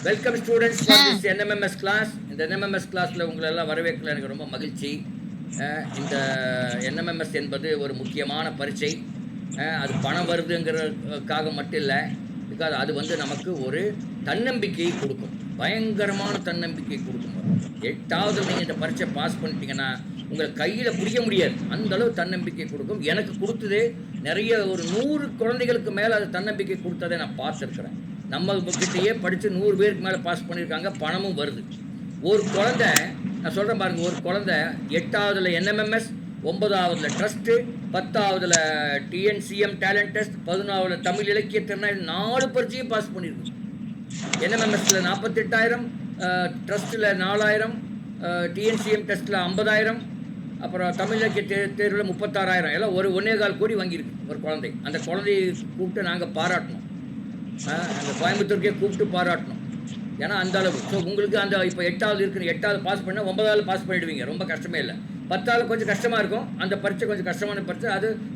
Welcome students for this NMMS class. இந்த NMMS கிளாஸில் உங்களெல்லாம் வரவேற்கல எனக்கு ரொம்ப மகிழ்ச்சி. இந்த என்எம்எம்எஸ் என்பது ஒரு முக்கியமான பரீட்சை. அது பணம் வருதுங்கிறதுக்காக மட்டும் இல்லை, பிகாஸ் அது வந்து நமக்கு ஒரு தன்னம்பிக்கையை கொடுக்கும், பயங்கரமான தன்னம்பிக்கை கொடுக்கும். 8வது நீங்கள் இந்த பரீட்சை பாஸ் பண்ணிட்டீங்கன்னா உங்களை கையில் பிடிக்க முடியாது, அந்தளவு தன்னம்பிக்கை கொடுக்கும். எனக்கு கொடுத்தது நிறைய ஒரு 100 குழந்தைகளுக்கு மேலே அது தன்னம்பிக்கை கொடுத்ததை நான் பார்த்துருக்குறேன். நம்ம கிட்டேயே படித்து 100 பேருக்கு மேலே பாஸ் பண்ணியிருக்காங்க, பணமும் வருது. ஒரு குழந்தை, நான் சொல்கிறேன் பாருங்கள், ஒரு குழந்தை 8வதுல என்எம்எம்எஸ், 9வதுல ட்ரஸ்ட்டு, 10வதுல டிஎன்சிஎம் டேலண்ட் டெஸ்ட், 11வதுல தமிழ் இலக்கிய திறனாய் 4 பரீட்சையும் பாஸ் பண்ணியிருக்கு. என்எம்எம்எஸ்ல 48,000, ட்ரஸ்ட்டில் 4,000, டிஎன்சிஎம் டெஸ்ட்டில் 50,000, அப்புறம் தமிழ் இலக்கிய தேர்வில் 36,000, எல்லாம் ஒரு 1.25 கோடி வாங்கியிருக்கு ஒரு குழந்தை. அந்த குழந்தையை கூப்பிட்டு நாங்கள் பாராட்டணும், அந்த கோயம்புத்தூருக்கே கூப்பிட்டு பாராட்டணும். ஏன்னா அந்த அளவு. ஸோ உங்களுக்கு அந்த இப்போ 8வது இருக்குன்னு 8வது பாஸ் பண்ணால் 9வது பாஸ் பண்ணிவிடுவீங்க, ரொம்ப கஷ்டமே இல்லை. 10வது கொஞ்சம் கஷ்டமாக இருக்கும், அந்த பரீட்சை கொஞ்சம் கஷ்டமான பரீட்சை,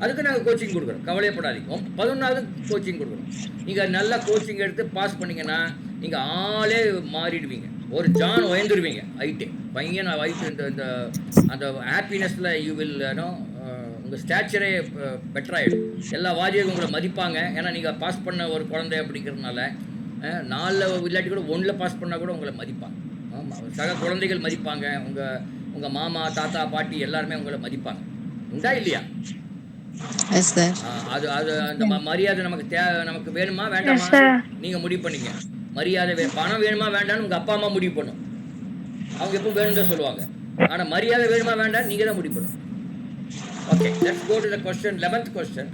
அதுக்கு நாங்கள் கோச்சிங் கொடுக்குறோம், கவலையப்படாதீங்க. 11வது கோச்சிங் கொடுக்குறோம். நீங்கள் நல்லா கோச்சிங் எடுத்து பாஸ் பண்ணிங்கன்னா நீங்கள் ஆளே மாறிடுவீங்க, ஒரு ஜான் உயர்ந்துடுவீங்க. ஹைட்டு பையன் ஹைட்டு, இந்த அந்த ஹாப்பினஸில் யூ வில் உங்கள் ஸ்டாச்சரே பெட்டராகிடும். எல்லா வாதியரும் உங்களை மதிப்பாங்க, ஏன்னா நீங்கள் பாஸ் பண்ண ஒரு குழந்தை அப்படிங்கிறதுனால. 4 இல்லாட்டி கூட 1ல் பாஸ் பண்ணால் கூட உங்களை மதிப்பாங்க. ஆமாம், சக குழந்தைகள் மதிப்பாங்க, உங்கள் மாமா தாத்தா பாட்டி எல்லாருமே உங்களை மதிப்பாங்க. உண்டா இல்லையா? அது அந்த மரியாதை நமக்கு வேணுமா வேண்டாமா நீங்கள் முடிவு பண்ணிங்க. மரியாதை பணம் வேணுமா வேண்டாம்னு உங்கள் அப்பா அம்மா முடிவு பண்ணும், அவங்க எப்போ வேணும் தான் சொல்லுவாங்க. ஆனால் மரியாதை வேணுமா வேண்டாம் நீங்கள் தான் முடிவு பண்ணணும். Okay, let's go to the question. 11th question.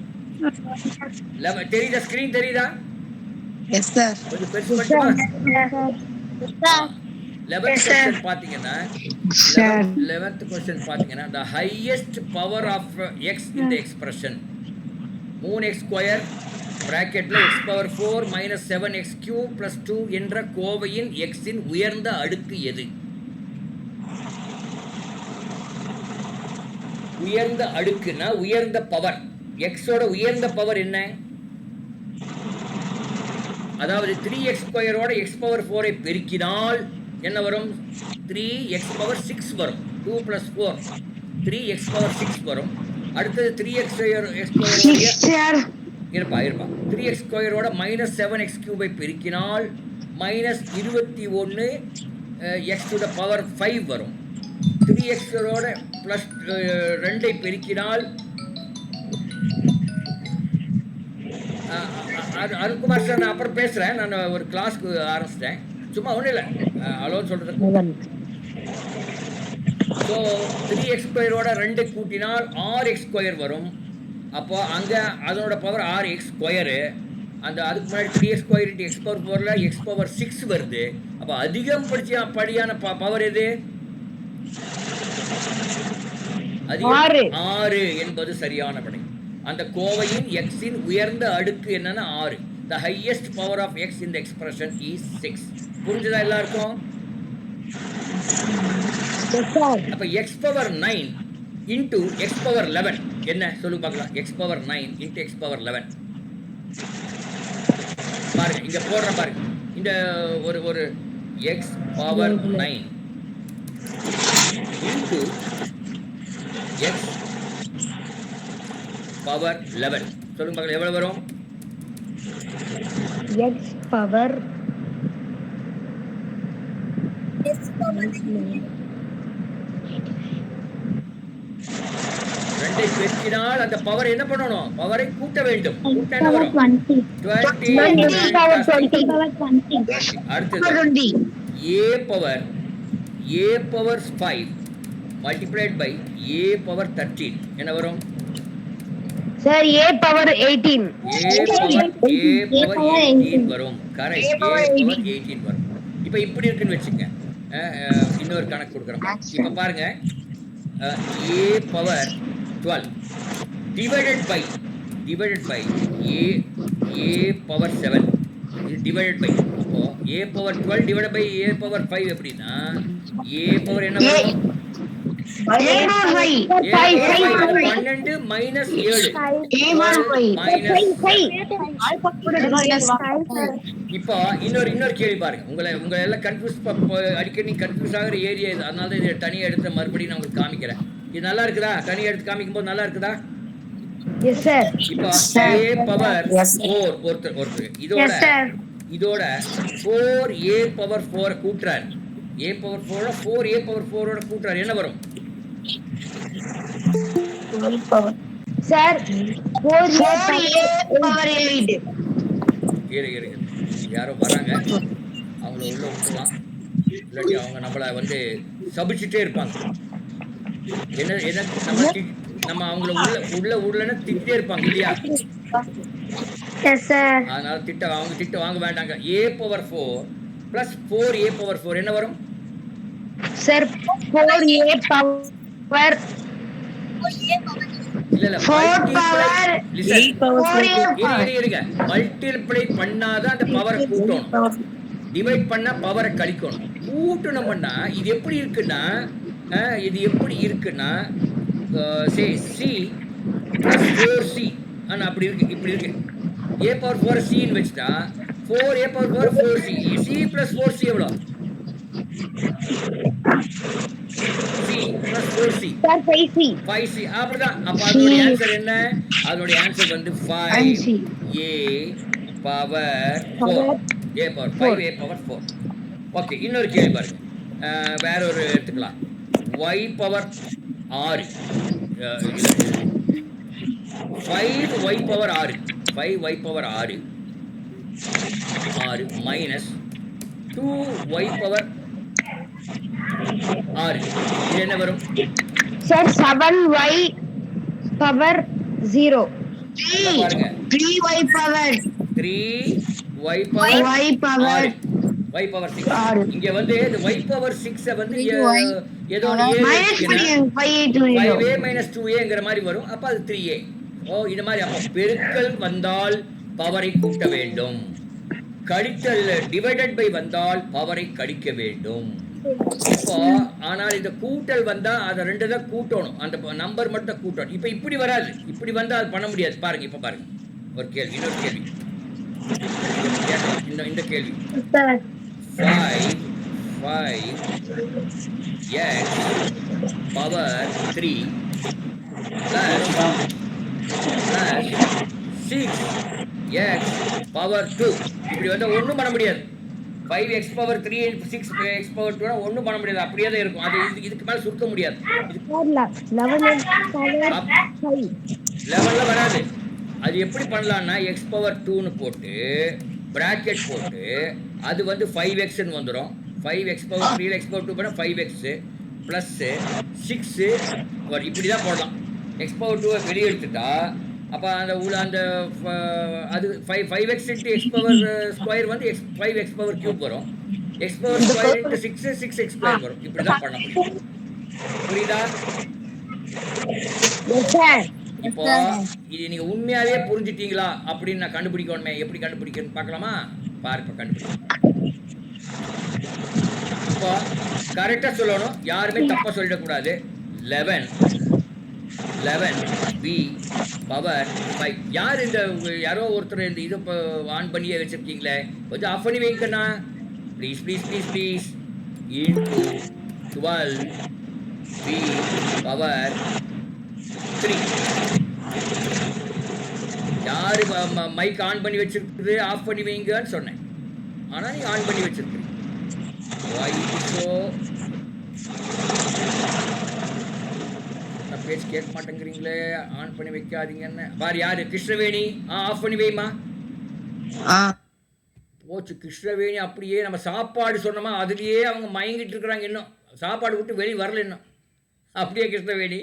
தெரியுதா? ஸ்கிரீன் தெரியுதா? Yes sir. கொஞ்சம் பெருசு பண்ணுமா? 11th question பாத்தீங்கன்னா 11th question பாத்தீங்கன்னா the highest power of x in the expression 3x² bracketல x power 4 minus 7x³ plus 2 என்ற கோவையின் x இன் உயர்ந்த அடுக்கு எது? உயர்ந்த அடுக்குனா உயர்ந்த பவர். x ஓட உயர்ந்த பவர் என்ன? அதாவது 3x² ஓட x power 4 பெருக்கினால் என்ன வரும்? 3x power 6 வரும். 2 plus 4 3x power 6 வரும். அடுத்தது 3x² இருப்பா 3x² ஓட -7x³ பெருக்கினால் -21 x to the power 5 வரும். 3x ஓட ப்ளஸ் 2 பெருக்கினால் அருண்குமார் சார், நான் அப்புறம் பேசுகிறேன், நான் ஒரு கிளாஸ்க்கு ஆரம்பிச்சிட்டேன், சும்மா ஒன்றும் இல்லை, அலோன்னு சொல்கிறது. ஸோ 3x² ஓட 2 கூட்டினால் 6x² வரும். அப்போ அங்கே அதனோட பவர் 6x². அதுக்கு முன்னாடி 3x² x power 4ல் x power 6 வருது. அப்போ அதிகம் படியான பவர் எது? 6 என்பது சரியான விடை. அந்த கோவையின் x இன் உயர்ந்த அடுக்கு என்னன்னா 6. The highest power of x in the expression is 6. புரிஞ்சதா எல்லாருக்கும்? அப்ப x power 9 into x power 11 என்ன சொல்லு பார்க்கலாம். x power 9 into x power 11 பாருங்க, இங்க போடுற பாருங்க. இந்த ஒரு x power 9 into x power 11 சொல்லுங்க பார்க்கலாம், எவ்வளவு வரும்? x power 2 பெருக்கினால் அந்த பவர் என்ன பண்ணணும்? பவரை கூட்ட வேண்டும். கூட்ட என்ன வரும்? 20. அடுத்தது a power 5 multiplied by a power 13 என்ன வரும்? Sir a power 18. a power 18 வரும். கரெக்ட், a power 18 வரும். இப்போ இப்படி இருக்குன்னு வெச்சுங்க, இன்னொரு கணக்கு கொடுக்குறோம். இப்போ பாருங்க, a power 12 divided by a power 7 இது divided by. அப்போ a power 12 divided by a power 5 எப்படின்னா a power என்ன வரும்? 12 minus 7 minus இப்போ இன்னொரு கேள்வி பாருங்க. உங்களை எல்லாம் அடிக்கடி கன்ஃபியூஸ் ஆகிற ஏரியா இது. அதனால தான் இதை தனியாக எடுத்து மறுபடியும் நான் உங்களுக்கு காமிக்கிறேன். இது நல்லா இருக்குதா? தனியாக எடுத்து காமிக்கும் போது நல்லா இருக்குதா? Yes sir. இப்போ a பவர் 4 ஒருத்தர் இதோட 4a power 4 கூட்டுறாரு. a power 4 4a power 4 கூட்டுறாரு. என்ன வரும் சார்? 4a power 8. இரு யாரோ வராங்க, அவங்கள உள்ள விட்டுலாம். இல்லாட்டி அவங்க நம்மளை வந்து சபிச்சுட்டே இருப்பாங்க. என்ன நம்ம அவங்கள உள்ளன்னு திட்டே இருப்பாங்க இல்லையா? Yes sir. அதனால அவங்க திட்ட வாங்க வேண்டாங்க. a power 4 plus 4a power 4 என்ன வரும் சார்? 4a பவர் இல்ல மல்டிப்ளை பண்ணாதான் அந்த பவரை கூட்டணும், டிவைட் பண்ணா பவரை கழிக்கணும். கூட்டணும்னா இது எப்படி இருக்குன்னா c plus 4c அப்படி இருக்கு. இப்படி இருக்கு. a பவர் 4 c ன்னு வெச்சிட்டா 4a power 4 4c c plus 4c எவ்வளவு? c plus 4c sir 5c. 5c அப்படிதான். அப்ப அதோட ஆன்சர் என்ன? அதோட ஆன்சர் வந்து 5a power 4 a power 5a power 4. Okay, இன்னொரு கேள்வி பாருங்க. வேற ஒரு எடுத்துக்கலாம். y power 6 5y power 6 5y power 6 minus 2y power 6 இது என்ன வரும் சார்? 7y power 0. பாருங்க 3y power 3y power y power 6. இங்க வந்து இந்த y பவர் 6 வந்து ஏதோ -5a minus 2aங்கற மாதிரி வரும். அப்ப அது 3a. இது மாதிரி. அப்ப பெருக்கல் வந்தால் பவரை கூட்ட வேண்டும், கழித்தல் டிவைடட் பை வந்தால் பவரை கழிக்க வேண்டும். இப்போ ஆனால் இந்த கூட்டல் வந்தா அதை ரெண்டு தான் கூட்டணும், அந்த நம்பர் மட்டும் கூட்டணும். இப்போ இப்படி வராது, இப்படி வந்தா அது பண்ண முடியாது. பாருங்க, இப்போ பாருங்க ஒரு கேள்வி, இன்னொரு கேள்வி. இந்த கேள்வி 5 x power 3 plus 6x power 2 இப்படி வந்தா ஒன்றும் பண்ண முடியாது. 5x பவர் 3 6x பவர் 2 ஒன்றும் பண்ண முடியாது, அப்படியே தான் இருக்கும். அது இதுக்கு மேலே சுருக்க முடியாது. 11 வராது. அது எப்படி பண்ணலாம்னா x பவர் 2ன்னு போட்டு பிராக்கெட் போட்டு அது வந்து 5xன்னு வந்துடும். 5x பவர் 3 x பவர் 2 பண்ண 5x ப்ளஸ் 6 இப்படி தான் போடலாம். x பவர் 2 வெளியே எடுத்துட்டா அப்போ அந்த அது 5x into X power square வந்து 5x பவர் கியூப் வரும். X power square into 6x square வரும். இப்படி தான் பண்ண முடியும். புரியுதா? இப்போ இது நீங்க உண்மையாவே புரிஞ்சிட்டீங்களா அப்படின்னு நான் கண்டுபிடிக்கணுமே. எப்படி கண்டுபிடிக்கணும்னு பார்க்கலாமா? பாருப்ப கண்டுபிடிக்கணும். இப்போ கரெக்டா சொல்லணும், யாருமே தப்பா சொல்லிடக்கூடாது. 11 b பவர் 5. யார் இந்த யாரோ ஒருத்தர் இந்த இதை ஆன் பண்ணியே வச்சிருக்கீங்களே, கொஞ்சம் ஆஃப் பண்ணி வைக்கண்ணா please please please please. Into 12 b power 3. யாரு மைக் ஆன் பண்ணி வச்சிருக்குது ஆஃப் பண்ணி வைங்கன்னு சொன்னேன், ஆனால் நீ ஆன் பண்ணி வச்சிருக்கு. பேச்சு கேட்க மாட்டேங்கிறீங்களே, ஆன் பண்ணி வைக்காதீங்கன்னு. பாரு யாரு? கிருஷ்ணவேணி. ஆஃப் பண்ணி வைமா. போச்சு கிருஷ்ணவேணி. அப்படியே நம்ம சாப்பாடு சொன்னோமா அதுலேயே அவங்க மயங்கிட்டு இருக்கிறாங்க. இன்னும் சாப்பாடு விட்டு வெளியே வரல இன்னும். அப்படியே கிருஷ்ணவேணி.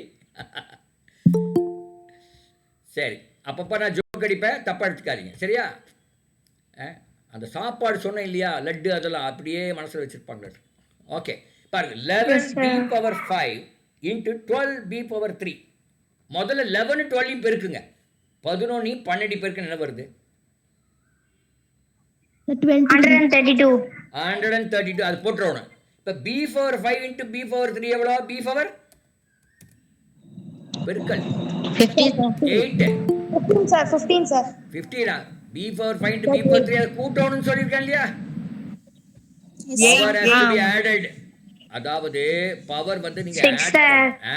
சரி, அப்பப்போ நான் ஜோக் அடிப்பேன், தப்பாக எடுத்துக்காதீங்க சரியா? அந்த சாப்பாடு சொன்னேன் இல்லையா, லட்டு, அதெல்லாம் அப்படியே மனசில் வச்சுருப்பாங்க. ஓகே பாருங்க, 11b power 5 into 12b power 3. முதல்ல 11 12 பெருக்குங்க. 11 12 பெருக்கு என்ன வருது? 132. அது போட்டுறோம். இப்போ b power 5 into b power 3 எவ்வளோ? b பவர் பெருக்கல் 8 15 sir. 15 b power 5 into b power 3 அதை கூட்டணும்னு சொல்லியிருக்கேன் இல்லையா? Power has to be added. அதாவது பவர் வந்து நீங்க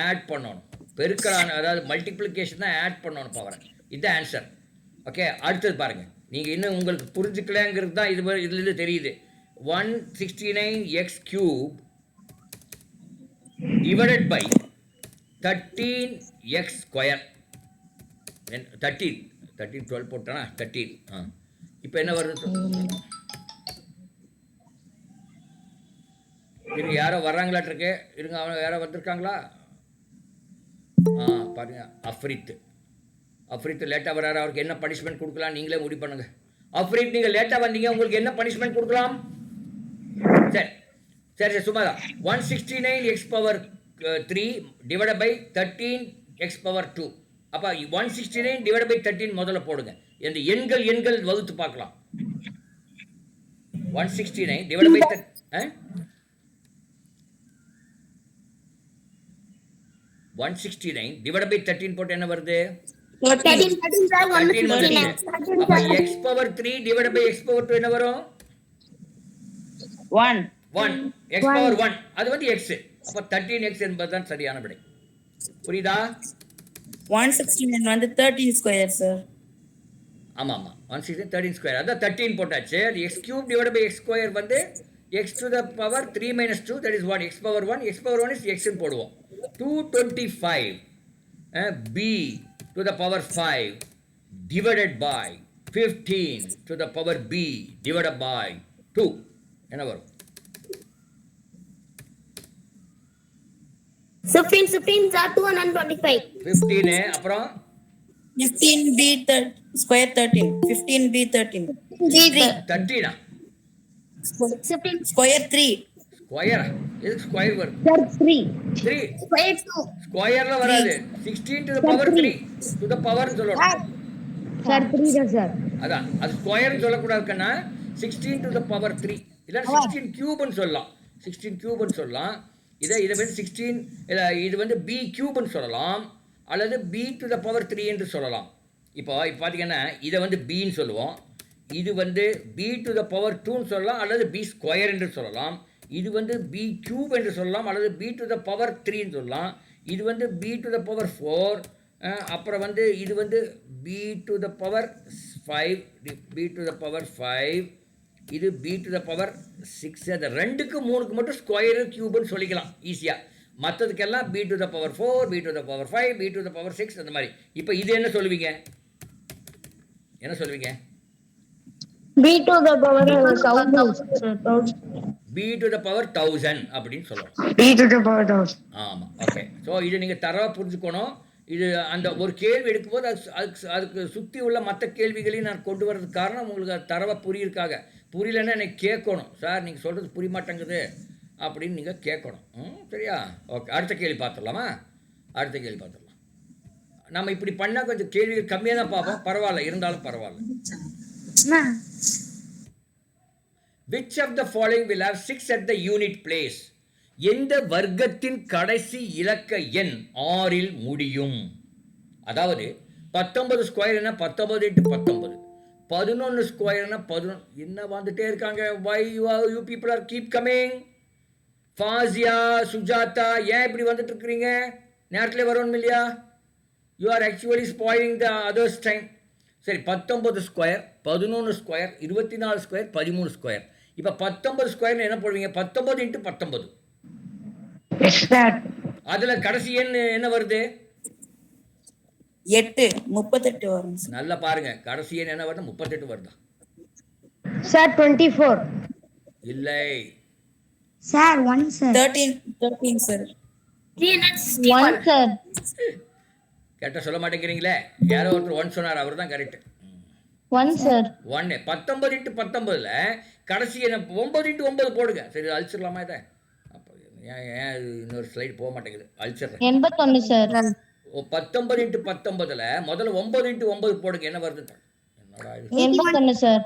ஆட் பண்ணணும். பெருக்கலான அதாவது மல்டிப்ளிகேஷன் தான் ஆட் பண்ணணும் பவர். இது ஆன்சர். ஓகே, அடுத்தது பாருங்க. நீங்க இன்னும் உங்களுக்கு புரிஞ்சுக்கலங்கிறது தான் இதுல இருந்து தெரியுது. 169x cube divided by 13x square. 13 12 போட்டானா 13. இப்போ என்ன வருது? இருங்க, யாரோ வர்றாங்களாட்டு இருக்கு. இருங்க, அவங்க யாரோ வந்திருக்காங்களா? பாருங்க, அஃப்ரித் லேட்டாக வர்றாரு. அவருக்கு என்ன பனிஷ்மெண்ட் கொடுக்கலாம் நீங்களே முடிவு பண்ணுங்க. அஃப்ரித், நீங்கள் லேட்டாக வந்தீங்க, உங்களுக்கு என்ன பனிஷ்மெண்ட் கொடுக்கலாம்? சரி சரி சரி, சும்மா தான். 169x power 3 divide by 13x power 2. அப்போ 169 டிவைட் பை 13 முதல்ல போடுங்க. இந்த எண்கள் வகுத்து பார்க்கலாம். 169 டிவைட் பை 169 divided by 13 போட்டு என்ன வருது? 13 வருது. அப்ப x power 3 divided by x power 2 என்ன வரும்? 1 x power 1 அது வந்து x. அப்ப 13x என்பதுதான் சரியான விடை. புரியுதா? 169 வந்து 13 ஸ்கொயர் சார். ஆமா 169 13 ஸ்கொயர். அதான் 13 போட்டாச்சு. x cube divided by x square வந்து x to the power 3 minus 2, that is 1. x power 1 is x ன்னு போடுவோம். 225 b to the power 5 divided by 15 to the power b divided by 2 என்ன வரும்? 15 are 225. 15 அப்புறம் 15b square 13. 15b 13. 13 Square 3. Square எதுக்கு square வரும்? Sir, 3. 3 Square 2. ஸ்கொயர்ல வராது. 16 to the power 3 to the power சொல்லணும். Sir, 3 தான் சார். அதான் அது ஸ்கொயர்னு சொல்லக்கூடாதுன்னா 16 to the power 3 இல்ல 16 கியூப்னு சொல்லலாம். 16 கியூப்னு சொல்லலாம். இதை வந்து 16 இது வந்து b கியூப்னு சொல்லலாம் அல்லது b to the power 3 என்று சொல்லலாம். இப்போ பார்த்தீங்கன்னா இதை வந்து b ன்னு சொல்லுவோம். இது வந்து b to the power 2 ன்னு சொல்லலாம் அல்லது b ஸ்கொயர் என்று சொல்லலாம். இது வந்து b கியூப் என்று சொல்லலாம் அல்லது b to the power 3 ன்னு சொல்லலாம். இது வந்து b to the power 4. அப்புறம் வந்து இது வந்து b to the power 5, b to the power 5. இது b to the power 6. அது 2க்கு 3க்கு மட்டும் ஸ்கொயர் கியூப்னு சொல்லிக்கலாம் ஈஸியாக. மற்றதுக்கெல்லாம் b to the power 4, b to the power 5, b to the power 6 அந்த மாதிரி. இப்போ இது என்ன சொல்லுவீங்க? B to the power 1000. b to the power 1000 அப்படின்னு சொல்லுவோம். B to the power 1000. ஆமாம், ஓகே. ஸோ இது நீங்கள் தரவாக புரிஞ்சுக்கணும். இது அந்த ஒரு கேள்வி எடுக்கும்போது அதுக்கு சுற்றி உள்ள மற்ற கேள்விகளையும் நான் கொண்டு வர்றதுக்கு காரணம் உங்களுக்கு அது தரவாக புரியிருக்காக. புரியலன்னா எனக்கு கேட்கணும், சார் நீங்கள் சொல்கிறது புரிய மாட்டேங்குது அப்படின்னு நீங்கள் கேட்கணும். சரியா? ஓகே, அடுத்த கேள்வி பார்த்துடலாமா? அடுத்த கேள்வி பார்த்துடலாம். நம்ம இப்படி பண்ணால் கொஞ்சம் கேள்விகள் கம்மியாக தான் பார்ப்போம். பரவாயில்ல, இருந்தாலும் பரவாயில்ல. Which of the following will have 6 at the unit place? எந்த வர்க்கத்தின் கடைசி இலக்க எண் 6ல் முடியும்? அதாவது 19 ஸ்கொயர் என்ன 19 into 19, 11 ஸ்கொயர் என்ன 11. என்ன வந்துட்டே இருக்காங்க? why you people are keep coming? Fazia, Sujatha, ஏன் இப்படி வந்துட்டு இருக்கிறீங்க? நேரத்தில் வரணும் இல்லையா? you are actually spoiling the others time. சரி, 19 ஸ்கொயர், 11 ஸ்கொயர், 24 ஸ்கொயர், 13 ஸ்கொயர். இப்போ 19 ஸ்கொயர் என்ன போடுவீங்க? 19 into 19. Yes, sir. அதுல கடைசி எண் என்ன வருது? 8 38 வரும். நல்லா பாருங்க, கடைசி எண் என்ன வருது? 38 வருதா? Sir, 24. இல்லை Sir, 1 sir. 13 sir. 1 sir. கேட்ட சொல்ல மாட்டேங்கிறீங்களே. யாரோ ஒருத்தர் 1 சொன்னார், அவர் தான் கரெக்ட். 1 sir. 1 19 into 19ல கடைசி எண் 9 into 9 போடுங்க. சரி, அழிச்சிடலாமா இதை? அப்போ ஏன் இன்னொரு ஸ்லைடு போக மாட்டேங்குது? அழிச்சிடுறேன். 81 sir. 19 into 19ல முதல்ல 9 into 9 போடுங்க. என்ன வருது? என்னடா இது? 81 sir.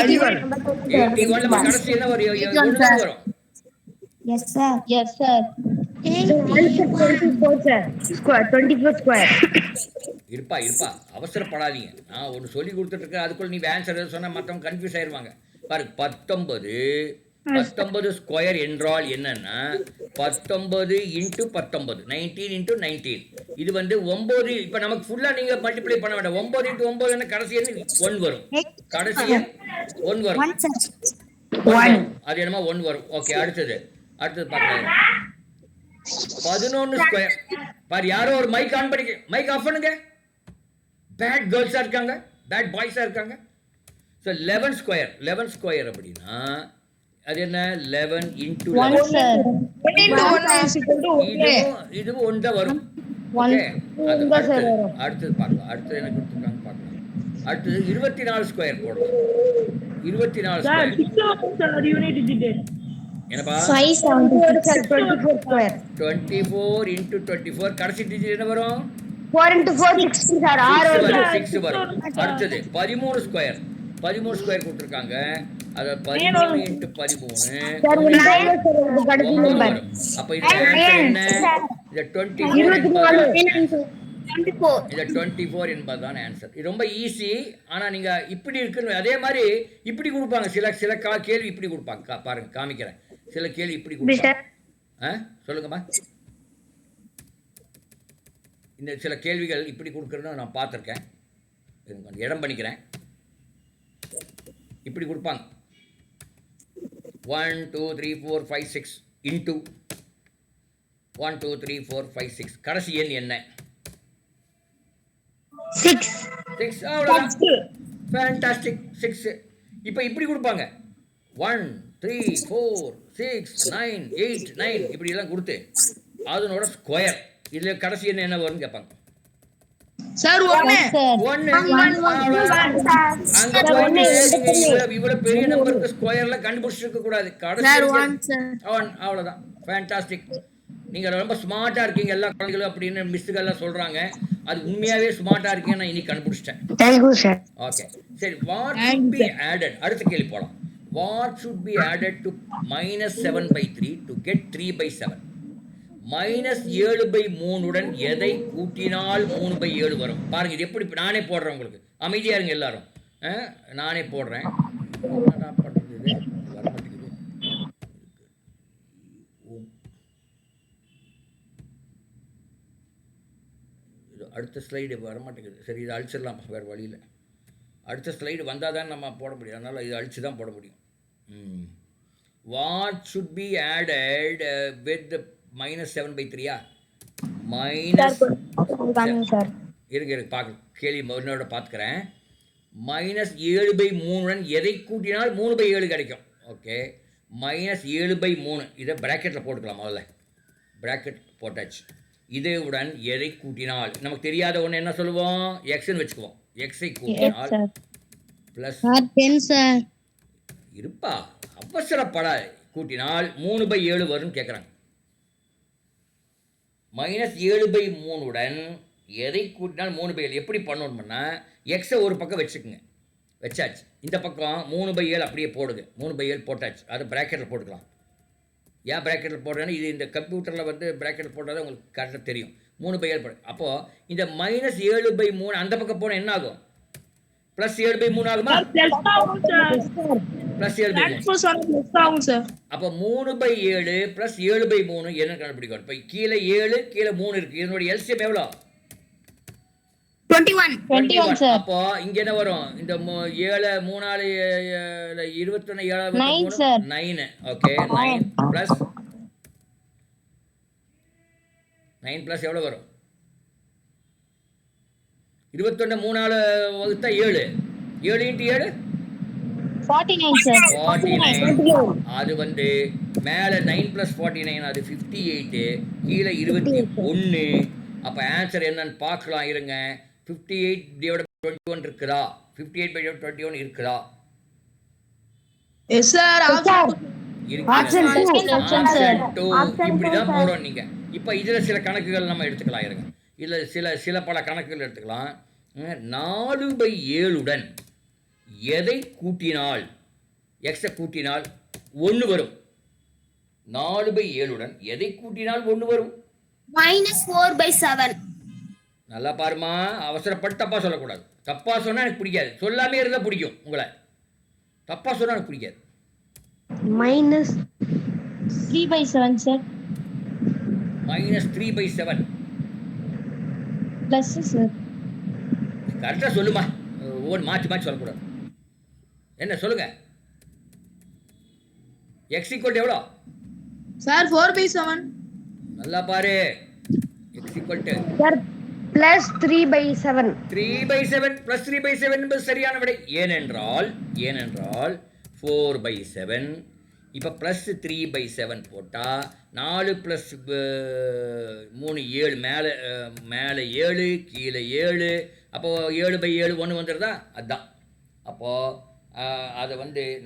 81ல கடைசி என்ன வரும்? Yes, sir. Yes sir. 24 sir. 24 square. இருப்பா அவசரப்படாதீங்க. நான் ஒன்று சொல்லி கொடுத்துட்ருக்கேன், அதுக்குள்ள நீ ஆன்சர் சொன்னால் மற்றவங்க கன்ஃபியூஸ் ஆயிடுவாங்க. பாரு 19 ஸ்கொயர் என்றால் என்னன்னா 19 இன்ட்டு 19 19 இன்ட்டு 19. இது வந்து 9. இப்போ நமக்கு ஃபுல்லாக நீங்கள் மல்டிப்ளை பண்ண வேண்டாம். 9 இன்ட்டு 9 என்ன கடைசி எண் 1 வரும். கடைசி எண் 1 வரும். 1 sir. அது என்னமா 1 வரும். ஓகே, அடுத்தது பார்க்கலாம். 11 ஸ்கொயர். பாரு யாரோ ஒரு மைக் ஆன் பண்ணிக்க, மைக் ஆஃப் பண்ணுங்க. பேட் கேர்ள்ஸாக இருக்காங்க, பேட் பாய்ஸாக இருக்காங்க. ஸோ 11 ஸ்கொயர் அப்படின்னா அது என்ன 11 இன்டூ 1 sir. இதுவும் 1 தான் வரும். ஓகே, அடுத்தது பார்க்கலாம். அடுத்தது என்ன கொடுத்துருக்காங்க பார்க்கலாம். அடுத்தது 24 ஸ்கொயர் போடலாம். 24 ஸ்கொயர் என்னப்பா 574 square. 24 இன்டூ 24 கடைசி டிஜிட் என்ன வரும்? 4 into 4 60 sir. 6 வரும். அடுத்தது 13 ஸ்கொயர் கொடுத்துருக்காங்க. அது 13 இன்ட்டு 13 வரும். அப்ப இது ஆன்சர் என்ன? இது 24 என்பதுதான் ஆன்சர். இது ரொம்ப ஈஸி. ஆனா நீங்க இப்படி இருக்குன்னு அதே மாதிரி இப்படி கொடுப்பாங்க. சில கேள்வி இப்படி கொடுப்பாங்க. பாருங்க, காமிக்கிறேன். சில கேள்வி இப்படி கொடுப்பாங்க. சொல்லுங்கம்மா. இந்த சில கேள்விகள் இப்படி கொடுக்குறத நான் பார்த்துருக்கேன். இடம் பண்ணிக்கிறேன். இப்படி கொடுப்பாங்க. 1 2 3 4 5 6 இன்டூ 1 2 3 4 5 6 கடைசி எண் என்ன? 6. அவ்வளோதான். ஃபேண்டாஸ்டிக். 6. இப்போ இப்படி கொடுப்பாங்க. 1 3 4 6 9 8 9 இப்படி எல்லாம் கொடுத்து அதனோட ஸ்கொயர் இதுல கடைசி என்ன வரும்னு கேட்பாங்க. சார் 1 இவ்வளவு பெரிய நம்பருக்கு ஸ்கொயர்ல கண்டுபிடிச்சிருக்க கூடாது. கடைசி அவ்வளவுதான். ஃபேண்டாஸ்டிக். நீங்க ரொம்ப ஸ்மார்ட்டா இருக்கீங்க எல்லா குழந்தைகளும் அப்படின்னு மிஸ்ஸுகள் எல்லாம் சொல்றாங்க. அது உண்மையாவே ஸ்மார்ட்டா இருக்கீங்க. நான் இன்னைக்கு கண்டுபிடிச்சிட்டேன். ஓகே, சரி. What should be added? அடுத்த கேள்வி போலாம். What should be added to -7/3 to get 3/7? -7/3 உடன் எதை கூட்டினால் 3/7 வரும்? பாருங்க, இது எப்படி நானே போடுறேன். உங்களுக்கு அமைதியா இருங்க எல்லாரும். நானே போடுறேன். அடுத்த ஸ்லைடு வரமாட்டேங்குது. சரி, இது அழிச்சிடலாம். வேறு வழியில் அடுத்த ஸ்லைடு வந்தால் தான் நம்ம போட முடியும். அதனால் இது அழிச்சு தான் போட முடியும். What should be added with -7/3? இருங்க பார்க்க கேள்வி மறுநாளோட பார்த்துக்கிறேன். -7/3 உடன் எதை கூட்டினால் 3/7 கிடைக்கும். ஓகே, -7/3 இதை ப்ராக்கெட்டில் போட்டுக்கலாம். முதல்ல ப்ராக்கெட் போட்டாச்சு. இதேவுடன் எதை கூட்டினால் நமக்கு தெரியாத ஒன்று என்ன சொல்லுவோம்? எக்ஸ்ன்னு வச்சுக்குவோம். எக்ஸை கூட்டினால் ப்ளஸ் 10 sir. இருப்பா, அவசரப்படா. கூட்டினால் 3/7 வரும்னு கேட்குறாங்க. -7/3 உடன் எதை கூட்டினால் 3/7 எப்படி பண்ணணும்னா எக்ஸை ஒரு பக்கம் வச்சுக்குங்க. வச்சாச்சு. இந்த பக்கம் 3/7 அப்படியே போடுங்க. 3/7 போட்டாச்சு. அதை ப்ராக்கெட்டில் போட்டுக்கலாம். ஏன் ப்ராக்கெட்டில் போடுறேன்னா இது இந்த கம்ப்யூட்டரில் வந்து ப்ராக்கெட்டில் போட்டால் தான் உங்களுக்கு கரெக்டாக தெரியும். 3/7 போடு. அப்போது இந்த -7/3 அந்த பக்கம் போனால் என்ன ஆகும்? +7/3 ஆகுமா? +7/3. அப்போ 3/7 +7/3 என்ன கண்டுபிடிக்கும்? இப்போ கீழே 7 கீழே 3 இருக்குது. இதனுடைய எல்சிஎம் எவ்வளோ? 21 sir. அப்போ இங்க என்ன வரும்? இந்த 7 3 21 7 9 sir. 9. ஓகே, 9 + எவ்வளோ வரும்? 21 3 வகுத்தா 7. 7 × 7 49 sir. 49. அது வந்து மேலே 9 + 49 அது 58. கீழே 21. அப்போ ஆன்சர் என்னன்னு பார்க்கலாம். இருங்க. 58/21 இருக்குதா? 58/21 இருக்குதா? Yes sir. Option 2. இப்படிதான் போறோம் நீங்க. இப்போ இதுல சில கணக்குகள் நம்ம எடுத்துக்கலாம். இருங்க, இதுல சில பல கணக்குகள் எடுத்துக்கலாம். 4/7 உடன் எதை கூட்டினால் எக்ஸை கூட்டினால் 1 வரும்? 4/7 உடன் எதை கூட்டினால் 1 வரும்? -4/7. நல்லா பாருமா, அவசரப்பட்டு தப்பாக சொல்லக்கூடாது. தப்பாக சொன்னால் எனக்கு பிடிக்காது. சொல்லாமே இருந்தால் பிடிக்கும் உங்களை. தப்பாக சொன்னால் எனக்கு பிடிக்காது. Minus 3/7 sir. -3/7 bless sir. கரெக்டாக சொல்லுமா, ஒவ்வொன்று மாற்றி மாற்றி சொல்லக்கூடாது. என்ன சொல்லுங்க? எக்ஸ் ஈக்குவல் எவ்வளோ சார் 4/7. நல்லா பாரு. X equal sir plus 3/7. 3/7 + 3/7 என்பது சரியான விடை. ஏனென்றால் 4/7 இப்போ ப்ளஸ் 3/7 போட்டால் 4 + 3 7, மேலே 7 கீழே 7, அப்போது 7/7 1 வந்துடுதா? அதுதான். அப்போது அதை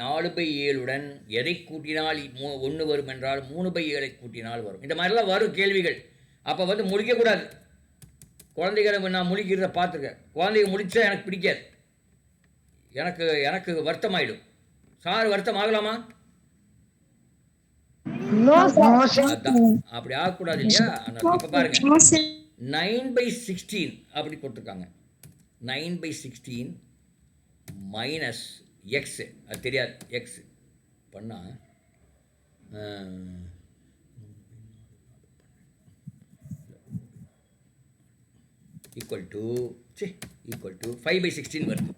4/7 எதை கூட்டினால் 1 வரும் என்றால் 3/7 கூட்டினால் வரும். இந்த மாதிரிலாம் வரும் கேள்விகள். அப்போ முழிக்கக்கூடாது. குழந்தைகளை நான் முழிக்கிறத பார்த்துருக்கேன். குழந்தைங்க முழிச்சா எனக்கு பிடிக்காது. எனக்கு வருத்தமாயிடும். சார் வருத்தம் ஆகலாமா? No sir. அதான் அப்படி ஆகக்கூடாது இல்லையா? இப்போ பாருங்க 9/16 அப்படி கொடுத்துருக்காங்க. 9/16 மைனஸ் எக்ஸ், அது தெரியாது. எக்ஸ் பண்ணால் ஈக்குவல் டு 5/16 வருது.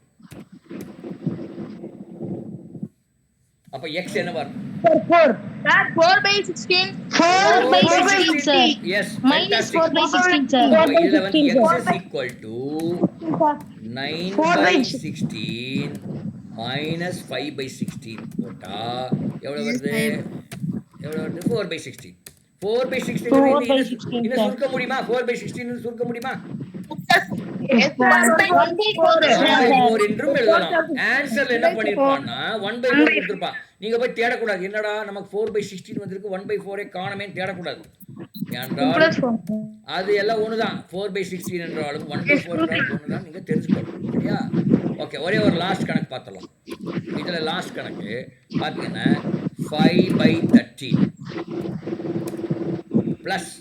அப்போ எக்ஸ் என்ன வரும்? 4. Sir 4/16. 4/16 sir. Yes, Minus 4/16 sir. இதில் x is equal to 9/16 minus 5/16 போட்டால் எவ்வளோ வருது? 4/16. 4/16 இன்னும் சுருக்க முடியுமா? 4/16 சுருக்க முடியுமா? 1/4 என்றும் எழுதலாம். ஆன்சர் என்ன பண்ணிருப்பான்னா 1/4 கொடுத்துருப்பான். நீங்க போய் தேடக்கூடாது. என்னடா நமக்கு 4/16 வந்திருக்கு, 1/4 காணமே தேடக்கூடாது. என்றால் அது எல்லாம் ஒண்ணுதான். 4/16 என்றாலும் 1/4 என்றாலும் ஒண்ணுதான். நீங்க தெரிஞ்சுக்கணும். சரியா? ஓகே, ஒரே ஒரு லாஸ்ட் கணக்கு பார்த்தலாம். இதுல லாஸ்ட் கணக்கு பார்த்தீங்கன்னா 5/13 பிளஸ்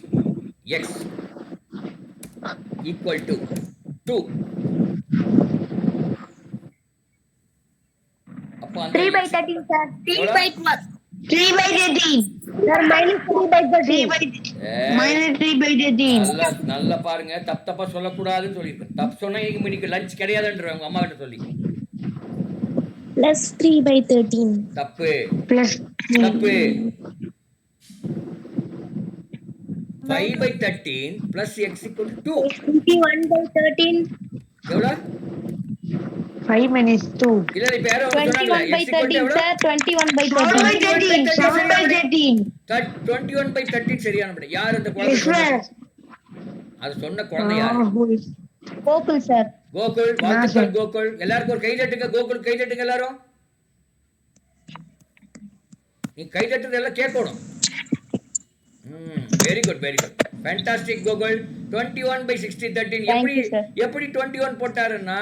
எக்ஸ் equal to 2. அப்ப 3/13 சார். 3/12. 3/13 சார். -3/13 நல்லா பாருங்க. தப்பா சொல்லக்கூடாதுன்னு சொல்லியிருக்கேன். தப்பு சொன்னா இன்னைக்கு லஞ்ச் கிடையாதுன்ற உங்க அம்மா கிட்ட சொல்லி. Plus 3/13. தப்பு. Plus 5/13 plus x equal to 2. 21/13. எவ்வளோ? 5 minus 2. இல்ல இப்ப யாரோ சொன்னாங்களா x equal to 21/13 எவ்வளோ? sir. 21/13. 7/13. 21/13 சரியான விடை. யார் அந்த குழந்தை சொன்னது? அது சொன்ன குழந்தை யாரு? Gokul sir. கோகுல். வாழ்த்துக்கள் கோகுல். எல்லாருக்கும் ஒரு கை தட்டுங்க. கோகுல் கை தட்டுங்க எல்லாரும். நீ கை தட்டுறது எல்லாம் கேட்கணும். Very good fantastic Gokul. 21/16 எப்படி 21 போட்டாருன்னா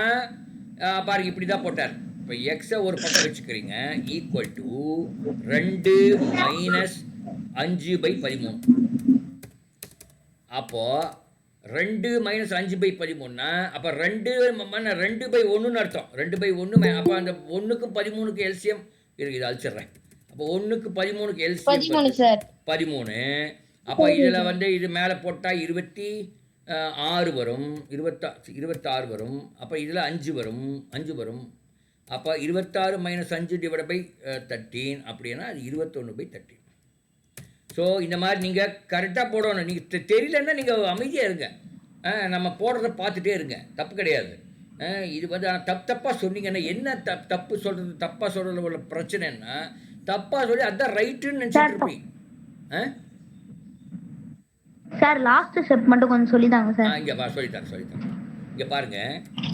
பாருங்க இப்படி தான் போட்டார். இப்போ எக்ஸை ஒரு பக்கம் வச்சுக்கிறீங்க. Equal to 2 minus 5/13. அப்போ 2 மைனஸ் 5/13னா அப்போ 2/1 அர்த்தம். 2/1. அப்போ அந்த 1க்கும் 13க்கும் எல்சியம் இருக்கு. இது அழிச்சிடுறேன். அப்போ 1க்கு 13க்கு எல்சியம் 13 sir. 13. அப்போ இதில் இது மேலே போட்டால் 26 வரும். 26 வரும். அப்போ இதில் 5 வரும். அப்போ 26 மைனஸ் 5 டிவைட் பை 13 அப்படின்னா அது 21/13. ஸோ இந்த மாதிரி நீங்கள் கரெக்டாக போடணும். நீங்கள் தெரியலன்னா நீங்கள் அமைதியாக இருங்க. நம்ம போடுறத பார்த்துட்டே இருங்க. தப்பு கிடையாது. இது தப்பாக சொன்னீங்கன்னா என்ன தப்பு சொல்கிறது? தப்பாக சொல்கிறதுல உள்ள பிரச்சனைன்னா தப்பாக சொல்லி அதான் ரைட்டுன்னு நினச்சிட்டு இருப்பீங்க. சார் லாஸ்ட் ஸ்டெப் மட்டும் கொஞ்சம் சொல்லிதாங்க சார். இங்கே சொல்லித்தரேன். இங்கே பாருங்க.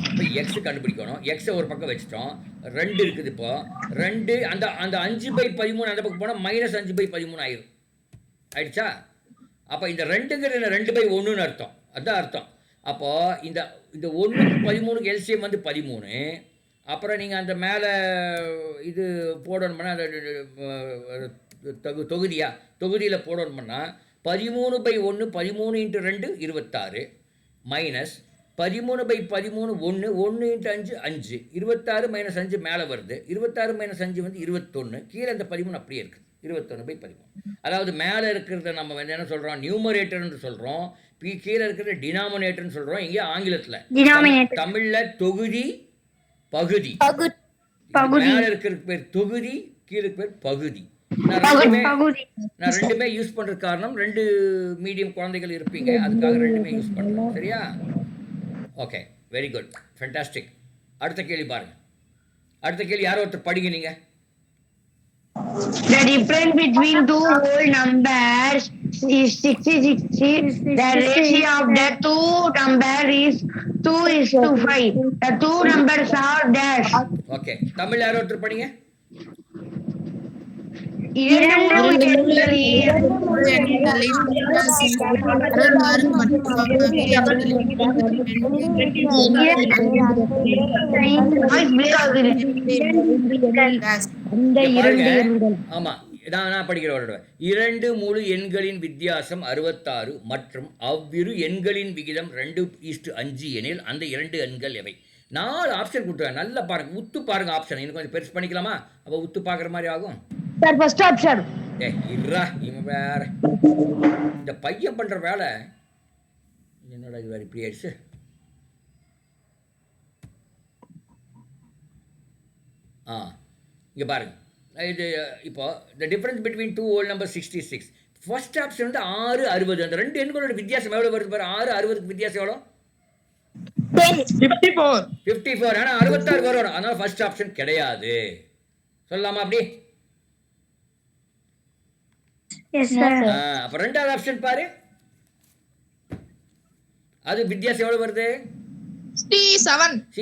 இப்போ எக்ஸ் கண்டுபிடிக்கணும். எக்ஸை ஒரு பக்கம் வச்சுட்டோம். 2 இருக்குது. இப்போ 2 அந்த 5/13 அந்த பக்கம் போனால் -5/13 ஆயிடுச்சா? அப்போ இந்த 2ங்கிறது 2/1 அர்த்தம். அதுதான் அர்த்தம். அப்போது இந்த 1க்கு 13க்கு எல்சியம் 13. அப்புறம் நீங்கள் அந்த மேலே இது போடணும்னா அந்த தொகுதியில் போடணும்னா 13/1 13 × 2 26 மைனஸ் 13/13 1 1 × 5 5 26 - 5 மேலே வருது 26 - 5 வந்து 21 கீழே அந்த 13 அப்படியே இருக்குது 21/13 அதாவது மேலே இருக்கிறத நம்ம வந்து என்ன சொல்கிறோம் நியூமரேட்டர்னு சொல்கிறோம் கீழே இருக்கிற டினாமினேட்டர்னு சொல்கிறோம் இங்கே ஆங்கிலத்தில் Denominator. தமிழில் தொகுதி பகுதி மேலே இருக்கிற பேர் தொகுதி கீழே பேர் பகுதி நான் ரெண்டுமே யூஸ் பண்றது காரணம் 2 மீடியம் குழந்தைகள் இருப்பீங்க அதுக்காக ரெண்டுமே யூஸ் பண்றேன் சரியா ஓகே வெரி குட் ஃபேண்டாஸ்டிக் அடுத்த கேள்வி பாருங்க அடுத்த கேள்வி யாரோ ஒருத்தர் படிங்க நீங்க The difference between two whole numbers is 60. The ratio of the two numbers is 2:5. The two numbers are dash. Okay Tamil யாரோ ஒருத்தர் படிங்க ஆமா நான் படிக்கிறேன் 2 முழு எண்களின் வித்தியாசம் 66 மற்றும் அவ்விரு எண்களின் விகிதம் 2:5 எனில் அந்த 2 எண்கள் எவை 4 ஆப்ஷன் கொடுத்துருக்காங்க நல்லா பாருங்க உத்து பாருங்க ஆப்ஷன் இன்னும் கொஞ்சம் பெருசு பண்ணிக்கலாமா அப்போ உத்து பார்க்குற மாதிரி ஆகும் Sir, first option. இருடா இவன் வேற இந்த பையன் பண்ற வேலை என்னடா இது வேற இப்படி ஆயிடுச்சு இங்கே பாருங்க இது இப்போ the difference between two whole number 66 first option வந்து 6 60 அந்த ரெண்டு எண்களோட வித்தியாசம் எவ்வளோ வருது பாரு 6 60க்கு வித்தியாசம் எவ்வளோ 54 ஆனால் 66 வரும் அதனால ஃபர்ஸ்ட் ஆப்ஷன் கிடையாது சொல்லலாமா அப்படி அப்ப ரெண்டாவது ஆப்ஷன் பாரு அது வித்தியாசம் எவ்வளவு வருது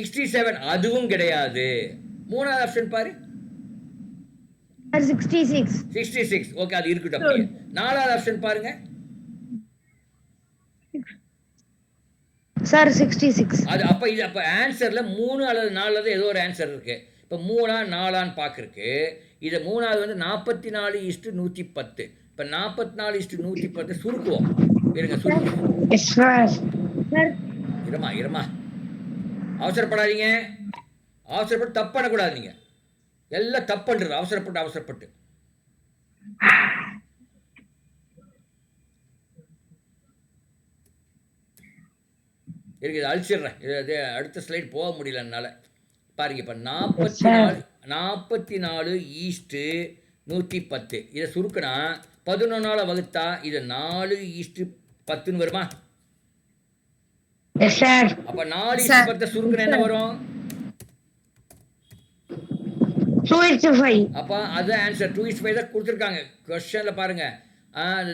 67 அதுவும் கிடையாது மூணாவது ஆப்ஷன் பாரு 66 ஓகே அது இருக்கட்டும் அப்படியே நாலாவது ஆப்ஷன் பாருங்க சார் 66 அது அப்ப இது அப்ப ஆன்சர்ல 3 அல்லது 4 அல்லது ஏதோ ஒரு ஆன்சர் இருக்கு இப்ப 3ஆ 4ஆன்னு பாக்குறதுக்கு இது மூணாவது வந்து 44:110 இப்ப 44:110 சுருக்குவோம் இருங்க இருமா அவசரப்படாதீங்க அவசரப்பட்டு தப்பு பண்ணக்கூடாது நீங்க எல்லாம் தப்பு பண்றது அவசரப்பட்டு இருக்கு இது அழிச்சிடுறேன் இது அடுத்த ஸ்லைட் போக முடியல என்னால் பாருங்க இப்போ 44:110 இதை சுருக்கினா 11 வகுத்தா இது 4:10 வருமா அப்ப 4:10 சுருக்கினா என்ன வரும் 2:5 அப்ப அது ஆன்சர் 2:5 தான் கொடுத்துருக்காங்க கொஸ்டின்ல பாருங்க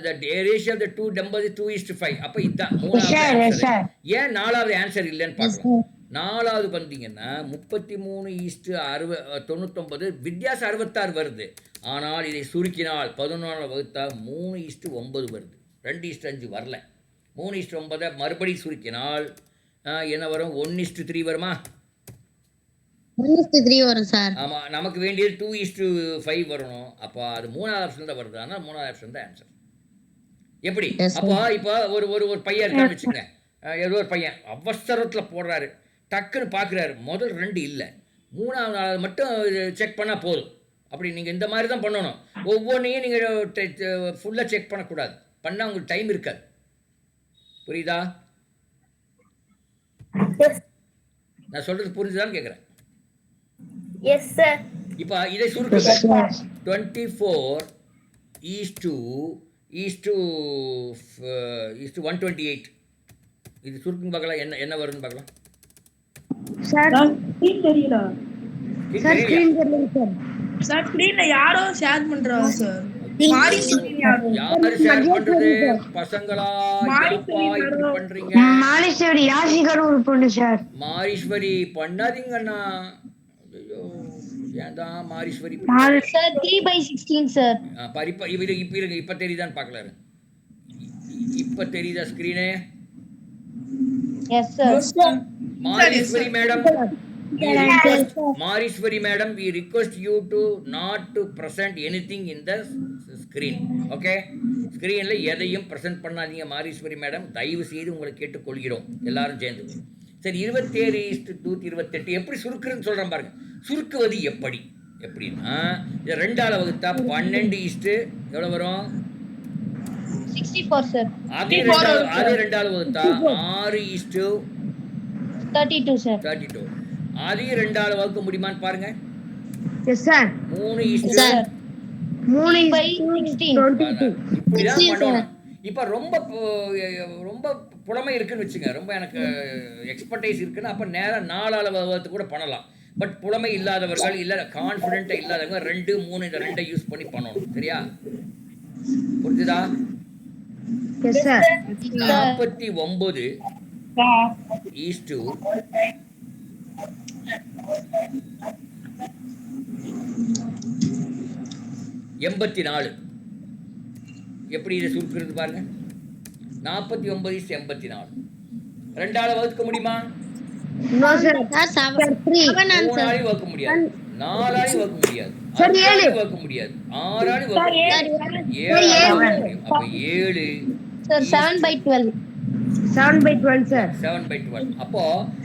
the ratio of the two numbers is 2:5 அப்ப இதான் மூணாவது ஆன்சர் ஏன் நாலாவது ஆன்சர் இல்லைன்னு பார்க்கலாம் நாலாவது பார்த்தீங்கன்னா 33:99 வித்தியாசம் 66 வருது ஆனால் இதை சுருக்கினால் 11 வகுத்தா 3:9 வருது 2:5 வரல 3:9 மறுபடியும் சுருக்கினால் என்ன வரும் 1:3 வருமா 1:3 வரும் சார் ஆமா நமக்கு வேண்டியது 2:5 வரணும் அப்போ அது மூணாவது ஆப்ஷன் தான் வருது ஆனால் மூணாவது ஆப்ஷன் தான் ஆன்சர் எப்படி அப்போ இப்போ ஒரு பையன் இருக்கான்னு வச்சுங்க ஏதோ ஒரு பையன் அவசரத்தில் போடுறாரு டக்குன்னு பார்க்குறாரு முதல் 2 இல்லை மூணாவது நாள் மட்டும் செக் பண்ணால் போதும் அப்படி நீங்கள் இந்த மாதிரி தான் பண்ணணும் ஒவ்வொன்றையும் நீங்கள் ஃபுல்லாக செக் பண்ணக்கூடாது பண்ணால் உங்களுக்கு டைம் இருக்காது புரியுதா நான் சொல்கிறது புரிஞ்சுதான்னு கேட்குறேன் எஸ் சார் இப்போ இதை சுருக்குங்க 24:128 இது சுருக்குங்க பார்க்கலாம் என்ன வருதுன்னு பார்க்கலாம் சார் தெரியல சார் ஸ்கிரீன்ல யாரோ ஷேர் பண்றாங்க சார் யாரு ஷேர் பண்றது பசங்களா எப்பா இப்படி பண்றீங்க மாலீஸ்வரி யாசிகர் ஒரு பொண்ணு சார் மாரீஸ்வரி பண்ணாதீங்கண்ணா ஐயோ ஏன்தான் மாரீஸ்வரி சார் 3/16 சார் இப்ப இருங்க இப்ப தெரியுதான்னு பார்க்கலாரு இப்ப தெரியுதா ஸ்கிரீனே yes sir Mariswari madam we request you to not to present anything in the screen okay ஸ்கிரீன்ல எதையும் பிரசன்ட் பண்ணாதீங்க மாரீஸ்வரி மேடம் தயவு செய்து உங்களை கேட்டுக்கொள்கிறோம் எல்லாரும் சேர்ந்து சரி 27:128 எப்படி சுருக்குறதுன்னு சொல்கிறேன் பாருங்க. சுருக்குவது எப்படின்னா இதை 2ஆல் வகுத்தா 12 எவ்வளோ வரும்? 64 sir. அதே 2ஆல் வகுத்தா 32 sir. 6:32. அதையும் 2ஆல் வகுக்க முடியுமான்னு பாருங்க. Yes sir 3:16. Sir. 3:16. இப்படிதான் பண்ணணும். இப்போ ரொம்ப புலமை இருக்குன்னு வச்சுங்க, ரொம்ப எனக்கு எக்ஸ்பர்டைஸ் இருக்குன்னு அப்போ நேரம் 4ஆல் வகுத்து கூட பண்ணலாம். பட் புலமை இல்லாதவர்கள் இல்லை கான்ஃபிடென்ட்டாக இல்லாதவங்க 2, 3 இந்த 2 யூஸ் பண்ணி பண்ணணும். சரியா? புரிஞ்சுதா? Yes sir 49 is to 84. எப்படி இதை சுருக்கிறது பாருங்க. 49:84 2ஆல் வகுக்க முடியுமா? நோ சார் Sir, 3ஆலையும் வகுக்க முடியாது, 4ஆலையும் வகுக்க முடியாது, Sir, 5ஆலையும் வகுக்க முடியாது, 6ஆலையும் வகுக்க முடியாது, 7ஆலையும் வகுக்க முடியும். அப்போ 7 Sir, 7/12. 7/12 சார் 7/12. அப்போ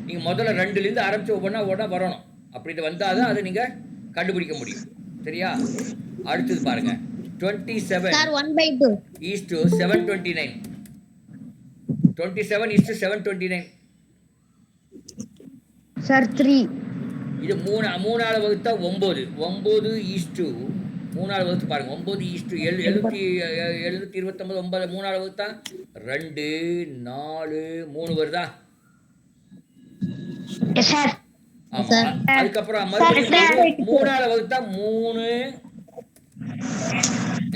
நீங்க முதல்ல 2லேருந்து ஆரம்பிச்சு ஒவ்வொன்றா வரணும். அப்படி இது வந்தாதான் அதை நீங்க கண்டுபிடிக்க முடியும். சரியா? அடுத்தது பாருங்க 27 Sir, 1/2. ஈஸ்டு 729. 27:729. சார் 3. இது 3ஆல் வகுத்தா 9. 9 ஈஸ்டு 3ஆல் வகுத்து பாருங்க. 9:729. 9 3ஆல் வகுத்தா 2, 4, 3 வருதா? எஸ் சார் ஆமா. அதுக்கப்புறம் மறுபடியும் 3ஆல் வகுத்தா 3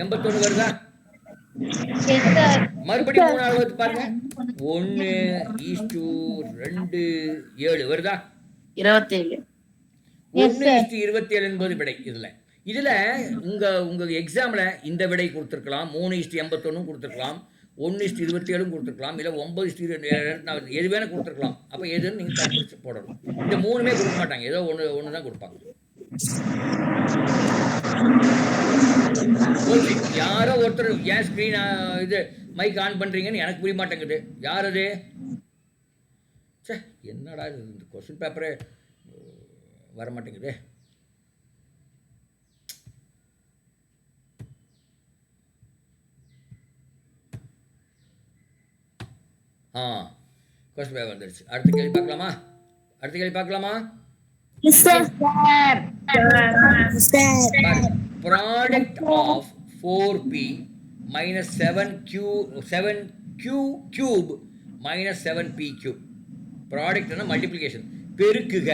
81 வருதா? Yes sir. மறுபடியும் 3ஆல் வகுத்து பாருங்க. 1:2 7 வருதா? 27. 1:27 என்பது விடை. இதுல உங்க எக்ஸாம்ல இந்த விடை கொடுத்துருக்கலாம், 3:81 கொடுத்துருக்கலாம், 1:27 கொடுத்துருக்கலாம், இல்லை 9:27 எது வேணா கொடுத்துருக்கலாம். அப்போ எதுன்னு நீங்க கண்டுபிடிச்சு போடணும். இந்த 3மே கொடுக்க மாட்டாங்க, ஏதோ ஒன்று தான் கொடுப்பாங்க. ஓகே, யாரோ ஒருத்தர் ஏன் ஸ்க்ரீன் இது மைக் ஆன் பண்றீங்கன்னு எனக்கு புரிய மாட்டேங்குது. யார் அது? சே, என்னடா இது, இந்த கொஸ்டின் பேப்பரே வர மாட்டேங்குது. கொஸ்டின் பேப்பர் வந்துருச்சு. அடுத்த கேள்வி பார்க்கலாமா? Product of 4p minus 7q cube minus 7p cube. Product என்ன? Multiplication. பெருக்குக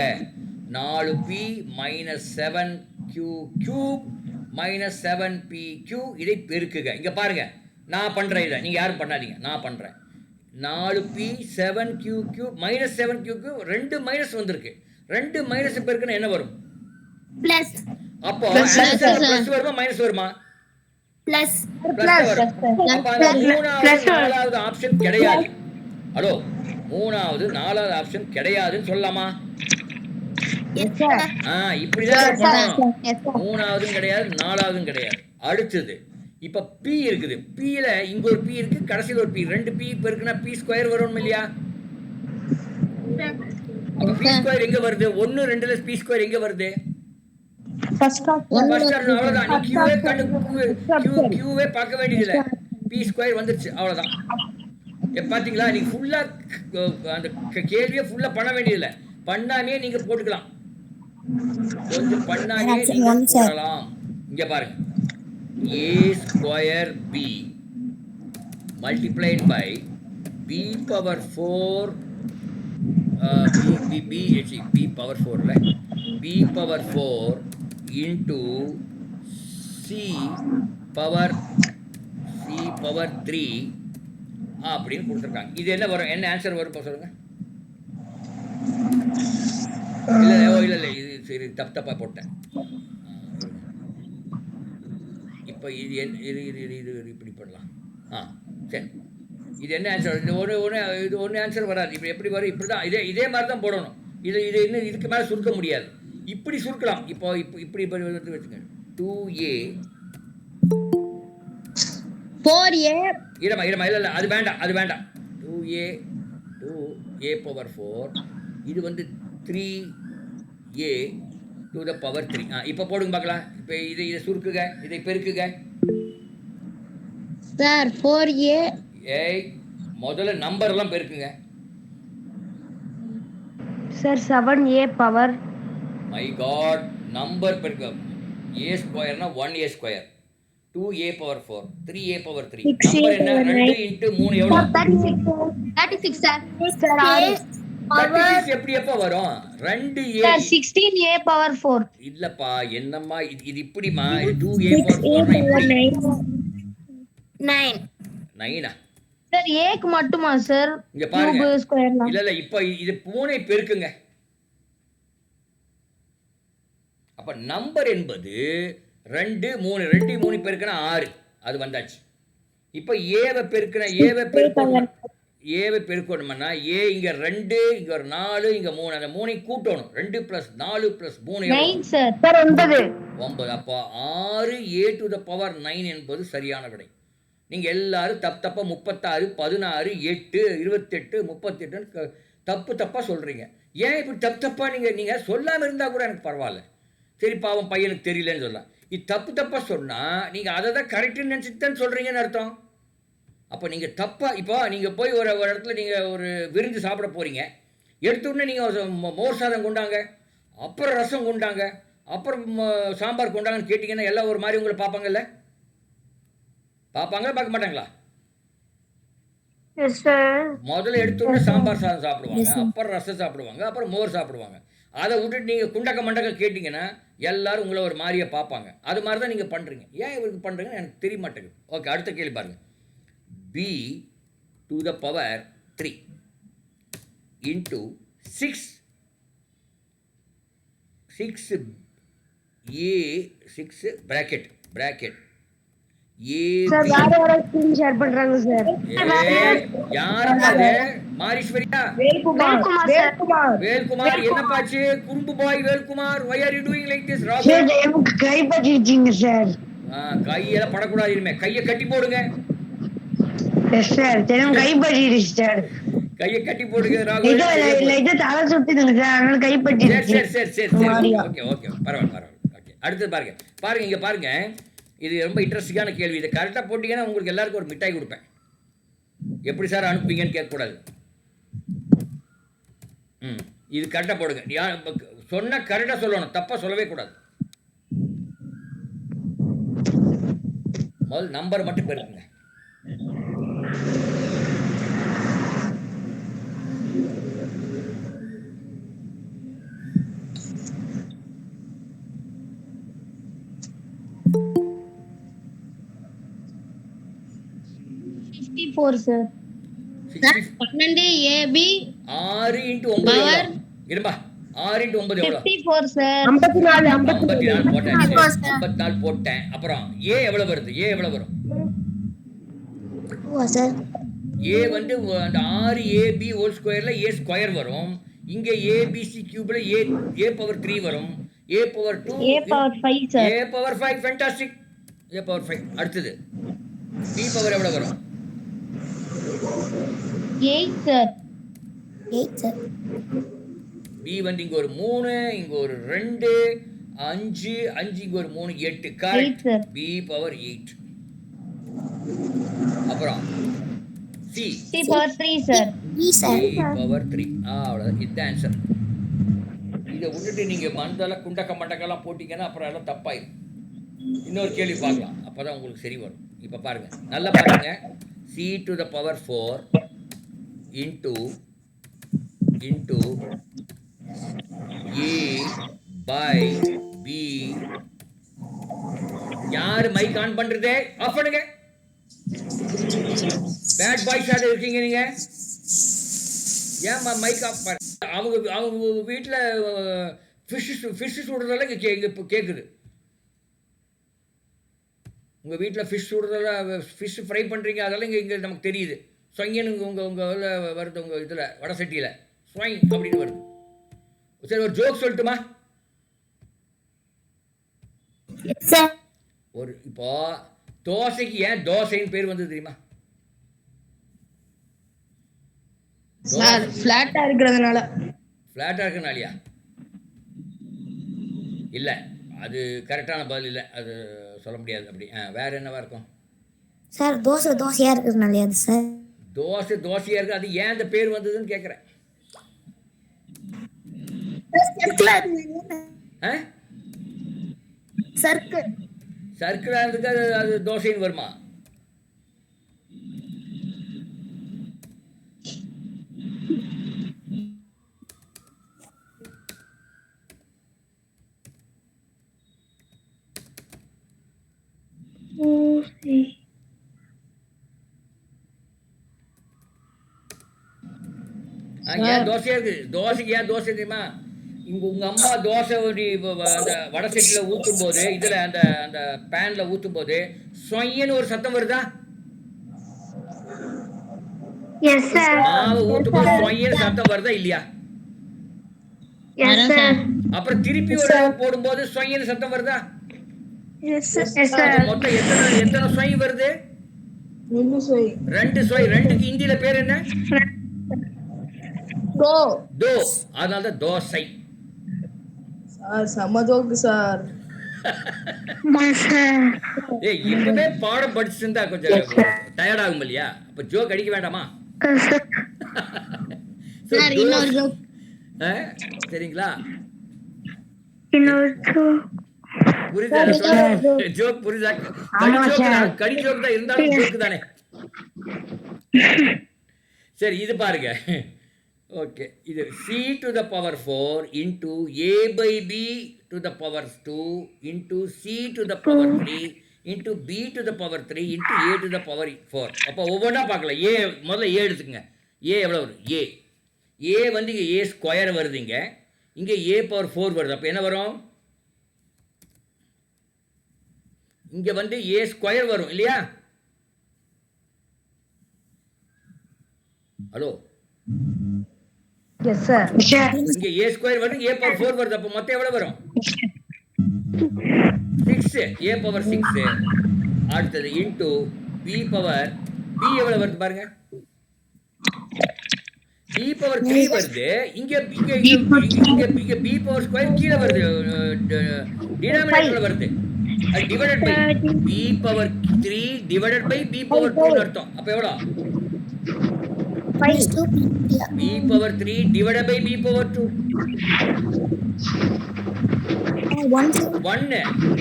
4p minus 7q cube minus 7p cube. இதை பெருக்குக. இங்க பாருங்க, நான் பண்றேன், இதை நீங்க யாரும் பண்ணாதீங்க, நான் பண்றேன். 4p 7q cube minus 7q cube 2 minus வந்திருக்கு. 2 மைனஸ் பெருக்குன்னா என்ன வரும்? Plus. அப்போ ஆன்சர்ல பிளஸ் வருமா மைனஸ் வருமா? Plus. வரும். அப்ப அந்த நாலாவது ஆப்ஷன் கிடையாது. ஹலோ, 3வது 4வது ஆப்ஷன் கிடையாதுன்னு சொல்லலாமா? இப்படிதான் பண்ணணும். 3வதும் கிடையாது, 4வதும் கிடையாது. அடுத்தது இப்ப p இருக்குது. pல இங்க ஒரு p இருக்கு, கடைசியில் ஒரு p. 2 p பெருக்குனா p ஸ்கொயர் வரும் இல்லையா? அப்ப p ஸ்கொயர் எங்க வருது? 1 2ல p ஸ்கொயர் எங்க வருது? ஃபர்ஸ்ட் அவ்வளவுதான். நீ கியூவே பார்க்க வேண்டியதில்லை, பி ஸ்கொயர் வந்துருச்சு, அவ்வளவுதான். பாத்தீங்களா? நீங்க ஃபுல்லா அந்த கேள்வியை ஃபுல்லா பண்ண வேண்டியதில்லை, பண்ணாமே நீங்க போட்டுக்கலாம். கொஞ்சம் பண்ணாமே நீங்க போடலாம். இங்க பாருங்க, a square b multiplied by b power 4 b power 4 இல்ல, b power 4 into c power 3 அப்படின்னு கொடுத்துருக்காங்க. இது என்ன வரும்? என்ன ஆன்சர் வரும் சொல்லுங்க. இல்லை இது சரி, தப்பா போட்டேன். இப்போ இது இப்படி பண்ணலாம். சரி, இது என்ன ஆன்சர்? இது ஒன்று ஆன்சர் வராது. இப்போ எப்படி வரும்? இப்படி தான், இதே மாதிரி தான் போடணும். இது இன்னும் இதுக்கு மேலே சுருக்க முடியாது. இப்படி சுருக்கலாம். இப்படி வச்சுங்க. 2a 4a. இல்ல அது வேண்டாம். 2a power 4 இது வந்து 3a to the power 3. இப்போ போடுங்க பார்க்கலாம். இப்போ இதை சுருக்குக, இதை பெருக்குக. சார் 4a ஏய் முதல்ல நம்பர் எல்லாம் பெருக்குங்க. Sir 7a power my God, number பெருக்க. a ஸ்கொயர்னா 1a square, 2a power 4, 3a power 3. Number என்ன? 2 into 3 எவ்வளோ? 36 சார். Power எப்படி எப்ப வரும்? 2a சார் 16a பவர் 4 இல்லப்பா, என்னம்மா இது இப்படிமா? இது 2a பவர் 4 னா இப்படி 9 9. சார் a க்கு மட்டுமா சார்? இங்க பாருங்க. கியூப் ஸ்கொயர்லாம் இல்ல இப்போ இது 3 பெருக்குங்க. அப்ப நம்பர் என்பது 2 3 2 3 பெருக்குனா 6, அது வந்தாச்சு. இப்போ ஏவை பெருக்குனா ஏவை பெருக்கணும்னா a இங்க 2 இங்க ஒரு 4 இங்க 3, அந்த 3 கூட்டணும். 2 + 4 + 3 9 சார். சார் 9 9. அப்போ 6a to the power 9 என்பது சரியான விடை. நீங்க எல்லாரும் தப்பா 36 16 8 28 38 தப்பா சொல்றீங்க. ஏன் இப்படி தப்பா நீங்க சொல்லாம இருந்தா கூட எனக்கு பரவாயில்ல. சரி, பாவம் பையனுக்கு தெரியலன்னு சொல்லலாம். இது தப்பா சொன்னா நீங்க அதை தான் கரெக்டுன்னு நினைச்சிட்டு தான் சொல்றீங்கன்னு அர்த்தம். அப்போ நீங்கள் தப்பாக, இப்போ நீங்கள் போய் ஒரு இடத்துல நீங்கள் ஒரு விருந்து சாப்பிட போகிறீங்க. எடுத்த உடனே நீங்கள் மோர் சாதம் கொண்டாங்க, அப்புறம் ரசம் கொண்டாங்க, அப்புறம் சாம்பார் கொண்டாங்கன்னு கேட்டிங்கன்னா எல்லாம் ஒரு மாதிரி உங்களை பார்ப்பாங்கல்ல? பார்ப்பாங்களா பார்க்க மாட்டாங்களா? முதல்ல எடுத்த உடனே சாம்பார் சாதம் சாப்பிடுவாங்க, அப்புறம் ரசம் சாப்பிடுவாங்க, அப்புறம் மோர் சாப்பிடுவாங்க. அதை விட்டுட்டு நீங்கள் குண்டக்க மண்டக்க கேட்டிங்கன்னா எல்லாரும் உங்களை ஒரு மாதிரியே பார்ப்பாங்க. அது மாதிரி தான் நீங்கள் பண்ணுறீங்க. ஏன் இவருக்கு பண்ணுறீங்கன்னு எனக்கு தெரிய மாட்டேங்குது. ஓகே, அடுத்த கேள்வி பாருங்கள். b to the power 3 into 6 bracket a sir வேற ஸ்கிரீன் ஷேர் பண்றாங்க சார். யாரது? மாரீஸ்வரியா? வேல்குமார் என்னப்பாச்சு? குறும்பு boy Velkumar, why are you doing like this? Sir எனக்கு கை பற்றிட்டீங்க சார். கையெல்லாம் படக்கூடாது, இனிமே கையை கட்டி போடுங்க. எஸ் சார், தினம் கை பற்றிடுச்சு சார். கையை கட்டி போடுங்க. இது தலை சுத்திடுங்க சார், அதனால கை பற்றிடுச்சு. சரி. ஓகே பரவாயில்ல. ஓகே, அடுத்து பாருங்க இங்க பாருங்க. இது ரொம்ப இன்ட்ரெஸ்டிங்கான கேள்வி. இதை கரெக்டாக போட்டீங்கன்னா உங்களுக்கு எல்லாருக்கும் ஒரு மிட்டாய் கொடுப்பேன். எப்படி சார் அனுப்புவீங்கன்னு கேட்கக்கூடாது. இது கரெக்டாக போடுங்க. சொன்ன கரெக்டாக சொல்லணும், தப்பாக சொல்லவே கூடாது. முதல் நம்பர் மட்டும் பெருக்குங்க. சார் 12 ab 6 into 9 இருப்பா. 6 into 9 எவ்வளோ? 54 சார். 54 போட்டாச்சு. 54 போட்டேன். அப்புறம் a எவ்வளவு வருது? a எவ்வளவு வரும்? a வந்து அந்த 6ab ஹோல் ஸ்கொயர்ல a ஸ்கொயர் வரும். இங்க abc கியூப்ல a பவர் 3 வரும். a power 2 a power 5 sir. a power 5 fantastic. a power 5. அடுத்தது b பவர் எவ்வளவு வரும்? 8 சார். b வந்து இங்க ஒரு 3, இங்க ஒரு 2, 5 இங்க ஒரு 3, 8. கரெக்ட். b power 8. அப்புறம் c power 3 sir. c power 3. அவ்வளவுதான். இதுதான் ஆன்சர். இதை விட்டுட்டு நீங்க மண்டல குண்டக்க மண்டக்கெல்லாம் போட்டீங்கன்னா அப்புறம் எல்லாம் தப்பாயிடும். இன்னொரு கேள்வி பார்க்கலாம், அப்பதான் உங்களுக்கு சரி வரும். இப்ப பாருங்க, நல்லா பாருங்க. c to the power 4 into a by b. யார் மைக் ஆன் பண்றது? ஆஃப் பண்ணுங்க. பேட் பாய்ஸ் ஆக இருக்கீங்க நீங்க. ஏன் மைக் ஆஃப் பண்ண? அவங்க வீட்டில் ஃபிஷ் சுடுறதெல்லாம் இங்கே கேட்குது. உங்கள் வீட்டில் ஃபிஷ் சுடுறதெல்லாம், ஃபிஷ் ஃப்ரை பண்ணுறீங்க, அதெல்லாம் இங்கே நமக்கு தெரியுது. சொங்கன்னு உங்கள் வருது, உங்கள் இதில் வடை சட்டியில் ஸ்வைங் அப்படின்னு வருது. சரி, ஒரு ஜோக் சொல்லட்டுமா? ஒரு இப்போ தோசைக்கு ஏன் தோசைன்னு பேர் வந்து தெரியுமா? ஃபிளாட்டா இருக்கிறதுனால. ஃப்ளாட்டாக இருக்குனாலியா? இல்லை, அது கரெக்டான பதில் இல்லை, அது சொல்ல முடியாது அப்படி. வேற என்னவா இருக்கும்? சார் தோசை தோசையா இருக்கிறதுனால அது சார். தோசை தோசையாக இருக்குது, அது ஏன் அந்த பேர் வந்ததுன்னு கேட்குறேன். சர்க்கிள் சர்க்கிளாக இருந்துக்கு அது தோசைன்னு வருமா? ஏன் தோசையா இருக்கு? தோசைக்கு ஏன் தோசை தெரியுமா? உங்க அம்மா தோசை அந்த வடை செட்டில் ஊற்றும் போது, இதுல அந்த அந்த பேன்ல ஊற்றும் போது சொய்யன்னு ஒரு சத்தம் வருதா? மாவு ஊற்றும் போது சொய்யன்னு சத்தம் வருதா இல்லையா? அப்புறம் திருப்பி ஒரு போடும்போது சொய்யன்னு சத்தம் வருதா? மொத்தம் எத்தனை சொய் வருது? 2 சொய். 2க்கு இந்தியில பேர் என்ன? தோ. அதனால தோசை. சார் செம ஜோக்கு சார். ஏய், இப்பவே பாடம் படிச்சுருந்தா கொஞ்சம் டயர்ட் ஆகும் இல்லையா? அப்ப ஜோக் அடிக்க வேண்டாமா? சரிங்களா? புரியுதா? ஜோக் புரியுதா? கடி ஜோக் தான் இருந்தாலும் ஜோக்கு தானே. சரி, இது பாருங்க. ஓகே, இது c to the power 4 into a by b to the power 2 into c to the power 3 into b to the power 3 into a to the power 4. அப்போ ஒவ்வொன்றா பார்க்கலாம். a முதல்ல a எடுத்துங்க. a எவ்வளோ வரும்? a வந்து இங்கே a ஸ்கொயர் வருதுங்க, இங்கே a பவர் 4 வருது. அப்போ என்ன வரும்? இங்கே வந்து a ஸ்கொயர் வரும் இல்லையா? Hello, Yes, sir. இங்க a ஸ்கொயர் வருது, a பவர் 4 வருது. அப்ப மொத்தம் எவ்வளவு வரும்? 6. a power 6. அடுத்தது இன்டு b பவர் b எவ்வளவு வருது பாருங்க. b பவர் 3 வருது. இங்க இங்க இங்க b பவர் ஸ்கொயர் கீழ வருது, டினாமினேட்டர்ல வருது. அது divided by b power 3 divided by b power 2 ன்னு அர்த்தம். அப்ப எவ்வளவு? b power 3 divided by b power 2. 1.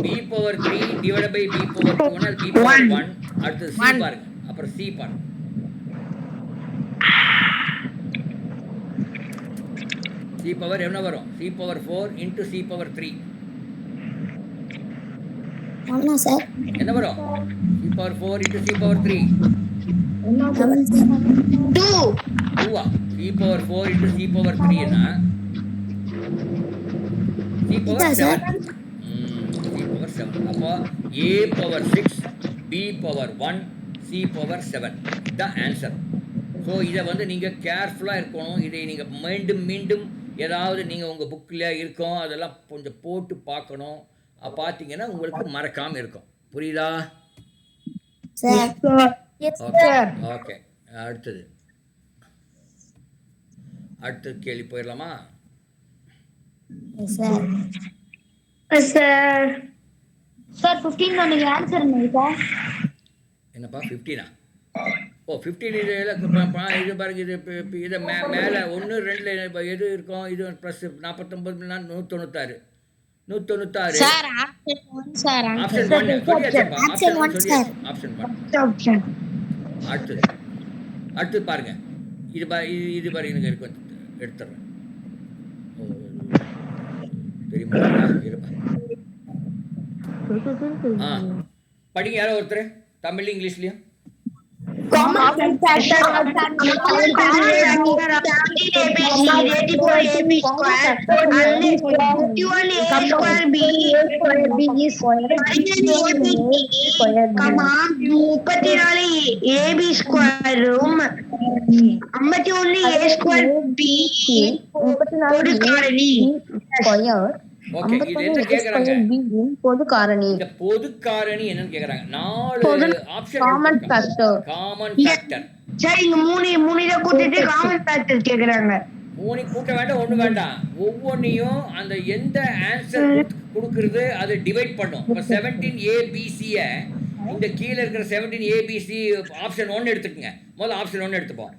b power 3 divided by b power 2 னால் b power 1. அடுத்து c பாருங்க. அப்புறம் c பாருங்க. c power என்ன வரும்? c power 4 into c power 3. என்ன வரும்? c power 4 into c power 3. 2. c power 4 into c power 3 னா c power 7. c power 7. அப்போ a power 6, b power 1, c power 7. the answer. So இதை வந்து நீங்கள் கேர்ஃபுல்லாக இருக்கணும். இதை நீங்கள் மீண்டும் மீண்டும் ஏதாவது நீங்கள் உங்கள் புக்கில் இருக்கோம் அதெல்லாம் கொஞ்சம் போட்டு பார்க்கணும். பார்த்தீங்கன்னா உங்களுக்கு மறக்காமல் இருக்கும். புரியுதா? ஓகே, அடுத்தது கேள்வி போயிடலாமா? சார் 15 ஒன்னு ஆன்சர் என்ன சார்? என்னப்பா 15? ஓ 15 இது பாருங்க. இது மேலே 1 2 எது இருக்கும்? இது plus 49 196. 196 sir option 1 sir. Option 1 சொல்லியாச்சேப்பா. ஆப்ஷன் 1 சொல்லியாச்சு. ஆப்ஷன் 1. அடுத்து பாருங்க. இது பாருங்க, எனக்கு இருக்கும், எடுத்துறேன். தெரியுமா? படிங்க யாரோ ஒருத்தர், Tamil இங்கிலீஷ்லயும். Common factor of common factor AB square and equal a square b square comma 34 ab square 51 a square b பொது காரணி ஸ்கொயர் ஓகே, இது என்ன கேக்குறாங்க? பொது காரணி. இந்த பொது காரணி என்னன்னு கேக்குறாங்க. 4 option. Common factor. Common factor. சரி, இங்க மூணு இத கூட்டிட்டு காமன் ஃபேக்டர் கேக்குறாங்க. 3 கூட்ட வேண்டாம், ஒண்ணு வேண்டாம். ஒவ்வொன்னையும் அந்த எந்த ஆன்சர் குடுக்குறது அதை டிவைட் பண்ணும். இப்ப 17ABC இந்த கீழ இருக்கிற 17ABC ஆப்ஷன் 1 எடுத்துக்கங்க. முதல்ல ஆப்ஷன் 1 எடுத்துப்போம்.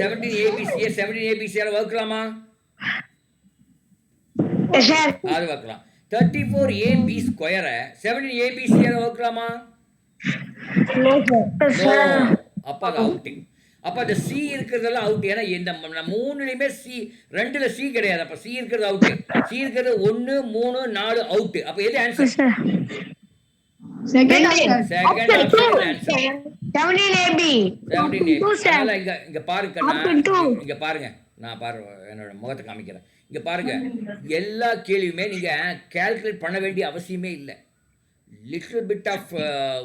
17ABC வகுக்கலாமா? Yes, sir. அது வகுக்கலாம். 34AB ஸ்கொயரை 17ABC வகுக்கலாமா? Yes, sir. அப்ப அது அவுட்டிங். அப்ப அந்த சி இருக்கிறதெல்லாம் அவுட். ஏன்னா இந்த 3லயுமே சி, 2ல சி கிடையாது. அப்ப சி இருக்கிறது அவுட். சி இருக்கிறது 1 3 4 அவுட். அப்ப எது answer? Second second option answer. 17AB. 17AB. அதனால இங்க பாருங்க, இங்க பாருங்க. நான் என்னோட முகத்தை காமிக்கிறேன். இங்க பாருங்க, எல்லா கேள்வியுமே நீங்க கால்குலேட் பண்ண வேண்டிய அவசியமே இல்லை. லிட்டில் பிட் ஆஃப்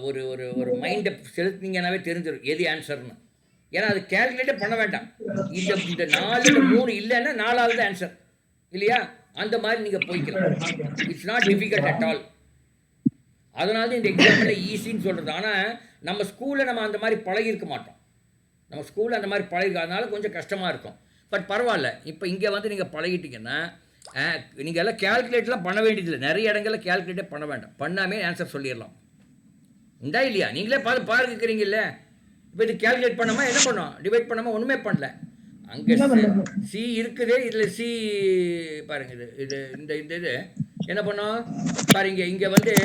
ஒரு ஒரு ஒரு மைண்டை செலுத்தினீங்கன்னாவே தெரிஞ்சிடும் எது ஆன்சர்னு. ஏன்னா அது கால்குலேட்டே பண்ண வேண்டாம். இந்த 4ல் 3 இல்லைன்னா 4வது ஆன்சர் இல்லையா? அந்த மாதிரி நீங்க போய்க்கலாம். It's not difficult at all. அதனால இந்த எக்ஸாம்பிள் ஈஸின்னு சொல்றது. ஆனால் நம்ம ஸ்கூலில் நம்ம அந்த மாதிரி பழகிருக்க மாட்டோம். நம்ம ஸ்கூலில் அந்த மாதிரி பழகிருக்காதனால கொஞ்சம் கஷ்டமாக இருக்கும். பட் பரவாயில்ல. இப்போ இங்கே வந்து நீங்கள் பழகிட்டீங்கன்னா நீங்கள் எல்லாம் கேல்குலேட்லாம் பண்ண வேண்டியதில்லை. நிறைய இடங்களில் கேல்குலேட்டே பண்ண வேண்டாம். பண்ணாமே ஆன்சர் சொல்லிடலாம். உண்டா இல்லையா? நீங்களே பார்க்குறீங்கல்ல. இப்போ இது கேல்குலேட் பண்ணாமல் என்ன பண்ணோம்? டிவைட் பண்ணாமல் ஒன்றுமே பண்ணல. அங்கே சி இருக்குது. இதில் சி பாருங்க, இது இந்த இது என்ன பண்ணோம் பாருங்க. இங்கே வந்து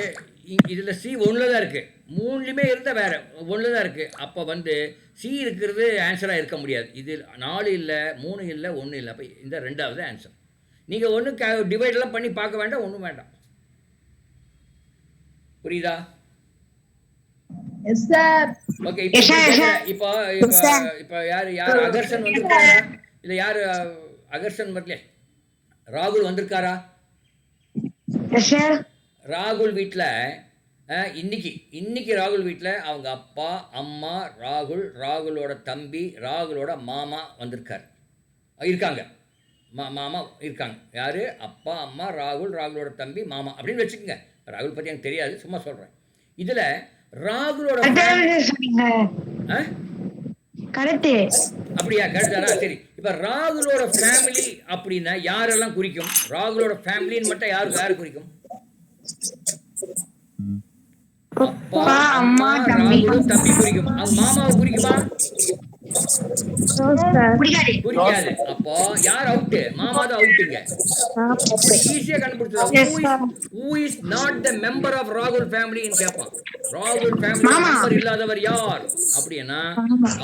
இதில் சி 1ல் தான் இருக்குது. 3லையுமே இருந்தால் வேறு 1ல் தான் இருக்குது. அப்போ வந்து சி இருக்கிறது ஆன்சராக இருக்க முடியாது. இது 4 இல்லை, 3 இல்லை, 1 இல்லை. அப்போ இந்த 2வது ஆன்சர். நீங்கள் ஒன்றும் டிவைடெல்லாம் பண்ணி பார்க்க வேண்டாம், ஒன்றும் வேண்டாம். புரியுதா? Yes sir. ஓகே. இப்போ இப்போ யார் அகர்ஷன் வந்திருக்காரா? இல்லை யார் அகர்ஷன் வரல? ராகுல் வந்திருக்காரா? Yes, sir. ராகுல் வீட்டில் இன்னைக்கு ராகுல் வீட்டில் அவங்க அப்பா அம்மா ராகுலோட தம்பி ராகுலோட மாமா இருக்காங்க. மாமா இருக்காங்க. யார்? அப்பா அம்மா ராகுலோட தம்பி மாமா அப்படின்னு வச்சுக்கோங்க. ராகுல் பற்றி எனக்கு தெரியாது, சும்மா சொல்கிறேன். இதில் ராகுலோட கரெக்ட். அப்படியா? கரெக்டாரா? சரி. இப்போ ராகுலோட ஃபேமிலி அப்படின்னா யாரெல்லாம் குறிக்கும்? ராகுலோட ஃபேமிலின்னு மட்டும் யாரு குறிக்கும்? அப்பா அம்மா ராகுலும் தம்பி குறிக்கும். அவங்க மாமாவை குறிக்குமா? குறிக்காது. அப்போ யார் அவுட்? மாமா தான் அவுட்டுங்க. ஈஸியா கண்டுபிடிச்சிடலாம். Who is not the member of ராகுல் ஃபேமிலின்னு கேட்பான். ராகுல் ஃபேமிலி மெம்பர் இல்லாதவர் யார் அப்படின்னா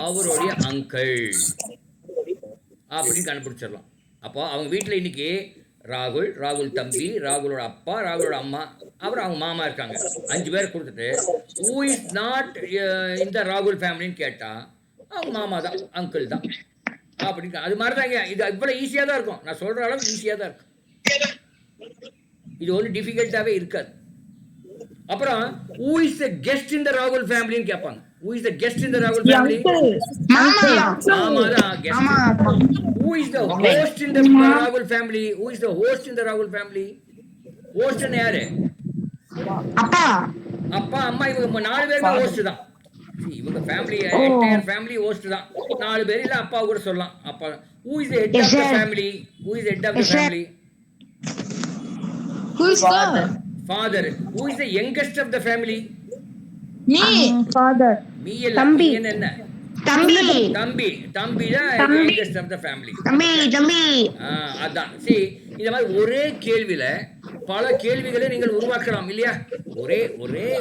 அவருடைய அங்கிள் அப்படின்னு கண்டுபிடிச்சிடலாம். அப்போ அவங்க வீட்டில் இன்னைக்கு ராகுல் தம்பி, ராகுலோட அப்பா, ராகுலோட அம்மா, அப்புறம் அவங்க மாமா இருக்காங்க. 5 பேர் கொடுத்துட்டு who is not இந்த ராகுல் ஃபேமிலின்னு கேட்டால் அவங்க மாமா தான், அங்கிள் தான் அப்படின்னு. அது மாதிரி தாங்க. இது இவ்வளோ ஈஸியாக தான் இருக்கும். நான் சொல்கிற அளவுக்கு ஈஸியாக தான் இருக்கும். இது ஒன்றும் டிஃபிகல்ட்டாகவே இருக்காது. அப்புறம் who is the guest in the ராகுல் ஃபேமிலின்னு கேட்பாங்க. who is the guest in the ராகுல் ஃபேமிலி? மாமா தான் guest. who is the host in the ராகுல் family? who is the host in the ராகுல் ஃபேமிலி? ஹோஸ்ட்னா யாரு? அப்பா அம்மா. இவங்க 4 பேருமே ஹோஸ்ட் தான். இவங்க ஃபேமிலி என்டையர் ஃபேமிலி ஹோஸ்ட் தான். 4 பேர் இல்ல அப்பா கூட சொல்லலாம். அப்பா. who is the head of the family? who is the head of the family? Who is father. who is the youngest of the family? me. Father. me இல்ல. தம்பி என்ன? தம்பி தான் youngest of the family. தம்பி. அதான். see இந்த மாதிரி ஒரே கேள்வியில பல கேள்விகளை நீங்கள் உருவாக்கலாம் இல்லையா? ஒரே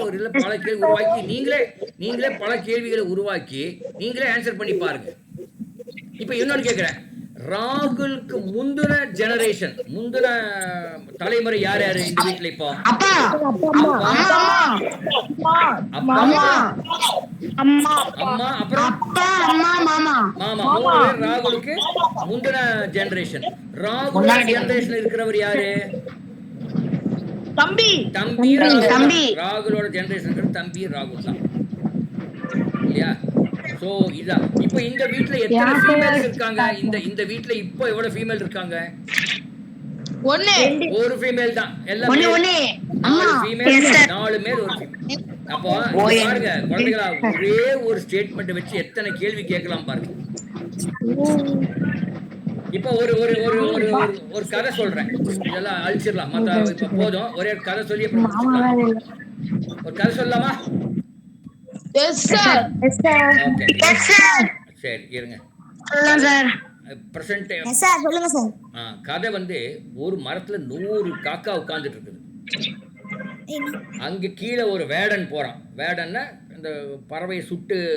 ஒரு பல கேள்வி உருவாக்கி நீங்களே பல கேள்விகளை உருவாக்கி நீங்களே ஆன்சர் பண்ணி பாருங்க. இப்ப இன்னொன்னு கேட்கிறேன். ராகுலுக்கு முந்தின ஜெனரேஷன், முந்தின தலைமுறை யார் இந்த வீட்டுல? இப்போ அம்மா, அப்புறம் மாமா. 3 பேர் ராகுலுக்கு முந்தின ஜெனரேஷன். ராகுலோட ஜெனரேஷன் இருக்கிறவர் யாரு? தம்பி. ராகுலோட ஜெனரேஷன் தம்பி ராகுல் தான் இல்லையா? சோ இதான். இப்போ இந்த வீட்ல எத்தனை ஃபீமேல்ஸ் இருக்காங்க? இந்த வீட்ல இப்போ எவ்வளவு ஃபீமேல் இருக்காங்க? ஒரு ஃபீமேல் தான். எல்லாம் 4 ஃபீமேல், 4 மேல், ஒரு ஃபீமேல். அப்போ பாருங்க குழந்தைகளா, ஒரே ஒரு ஸ்டேட்மெண்ட் வச்சு எத்தனை கேள்வி கேட்கலாம் பாருங்க. இப்போ ஒரு ஒரு ஒரு ஒரு ஒரு- ஒரு கதை சொல்றேன், இதெல்லாம் அழிச்சிடலாம். மற்ற இப்போ போதும், ஒரே ஒரு கதை சொல்லி அப்புறம் முடிச்சுக்கலாம். ஒரு கதை சொல்லலாமா? Yes sir. Okay, Yes, sir. சரி இருங்க. சொல்லுங்க சார். ப்ரெசன்ட் சார் சொல்லுங்க சார். கதை வந்து ஒரு மரத்துல 100 காக்கா உட்கார்ந்துட்டு இருக்குது. அங்க கீழே ஒரு வேடன் போறான். வேடன்னா இந்த பறவையை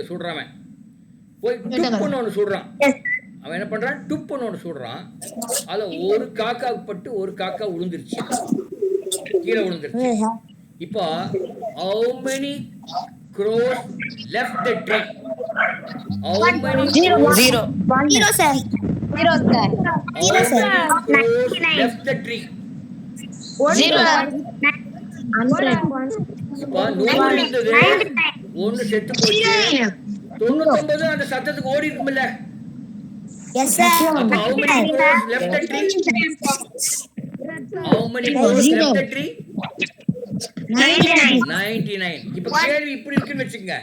சுடுறவன் போய் டுப்புன்னு ஒன்று சுடுறான். அவன் என்ன பண்றான், டுப்புன்னு ஒன்று சுடுறான். அதுல ஒரு காக்காவுக்கு பட்டு ஒரு காக்கா விழுந்துருச்சு, கீழே விழுந்துருச்சு. இப்போ how many crows left the tree? How many crows Zero. Hero sir. Hero sir. how many crows left the tree? Zero. இப்போ 100 இருந்தது, ஒன்று செத்து போச்சு. 99 அந்த சத்தத்துக்கு ஓடி இருக்கும்ல. Yes sir. அப்ப how many crows left the tree? How many crows left the tree? 99. இப்ப கேள்வி இப்படி இருக்குன்னு வச்சுக்கங்க,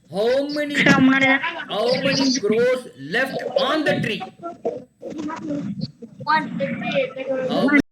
how many crows left on the tree? How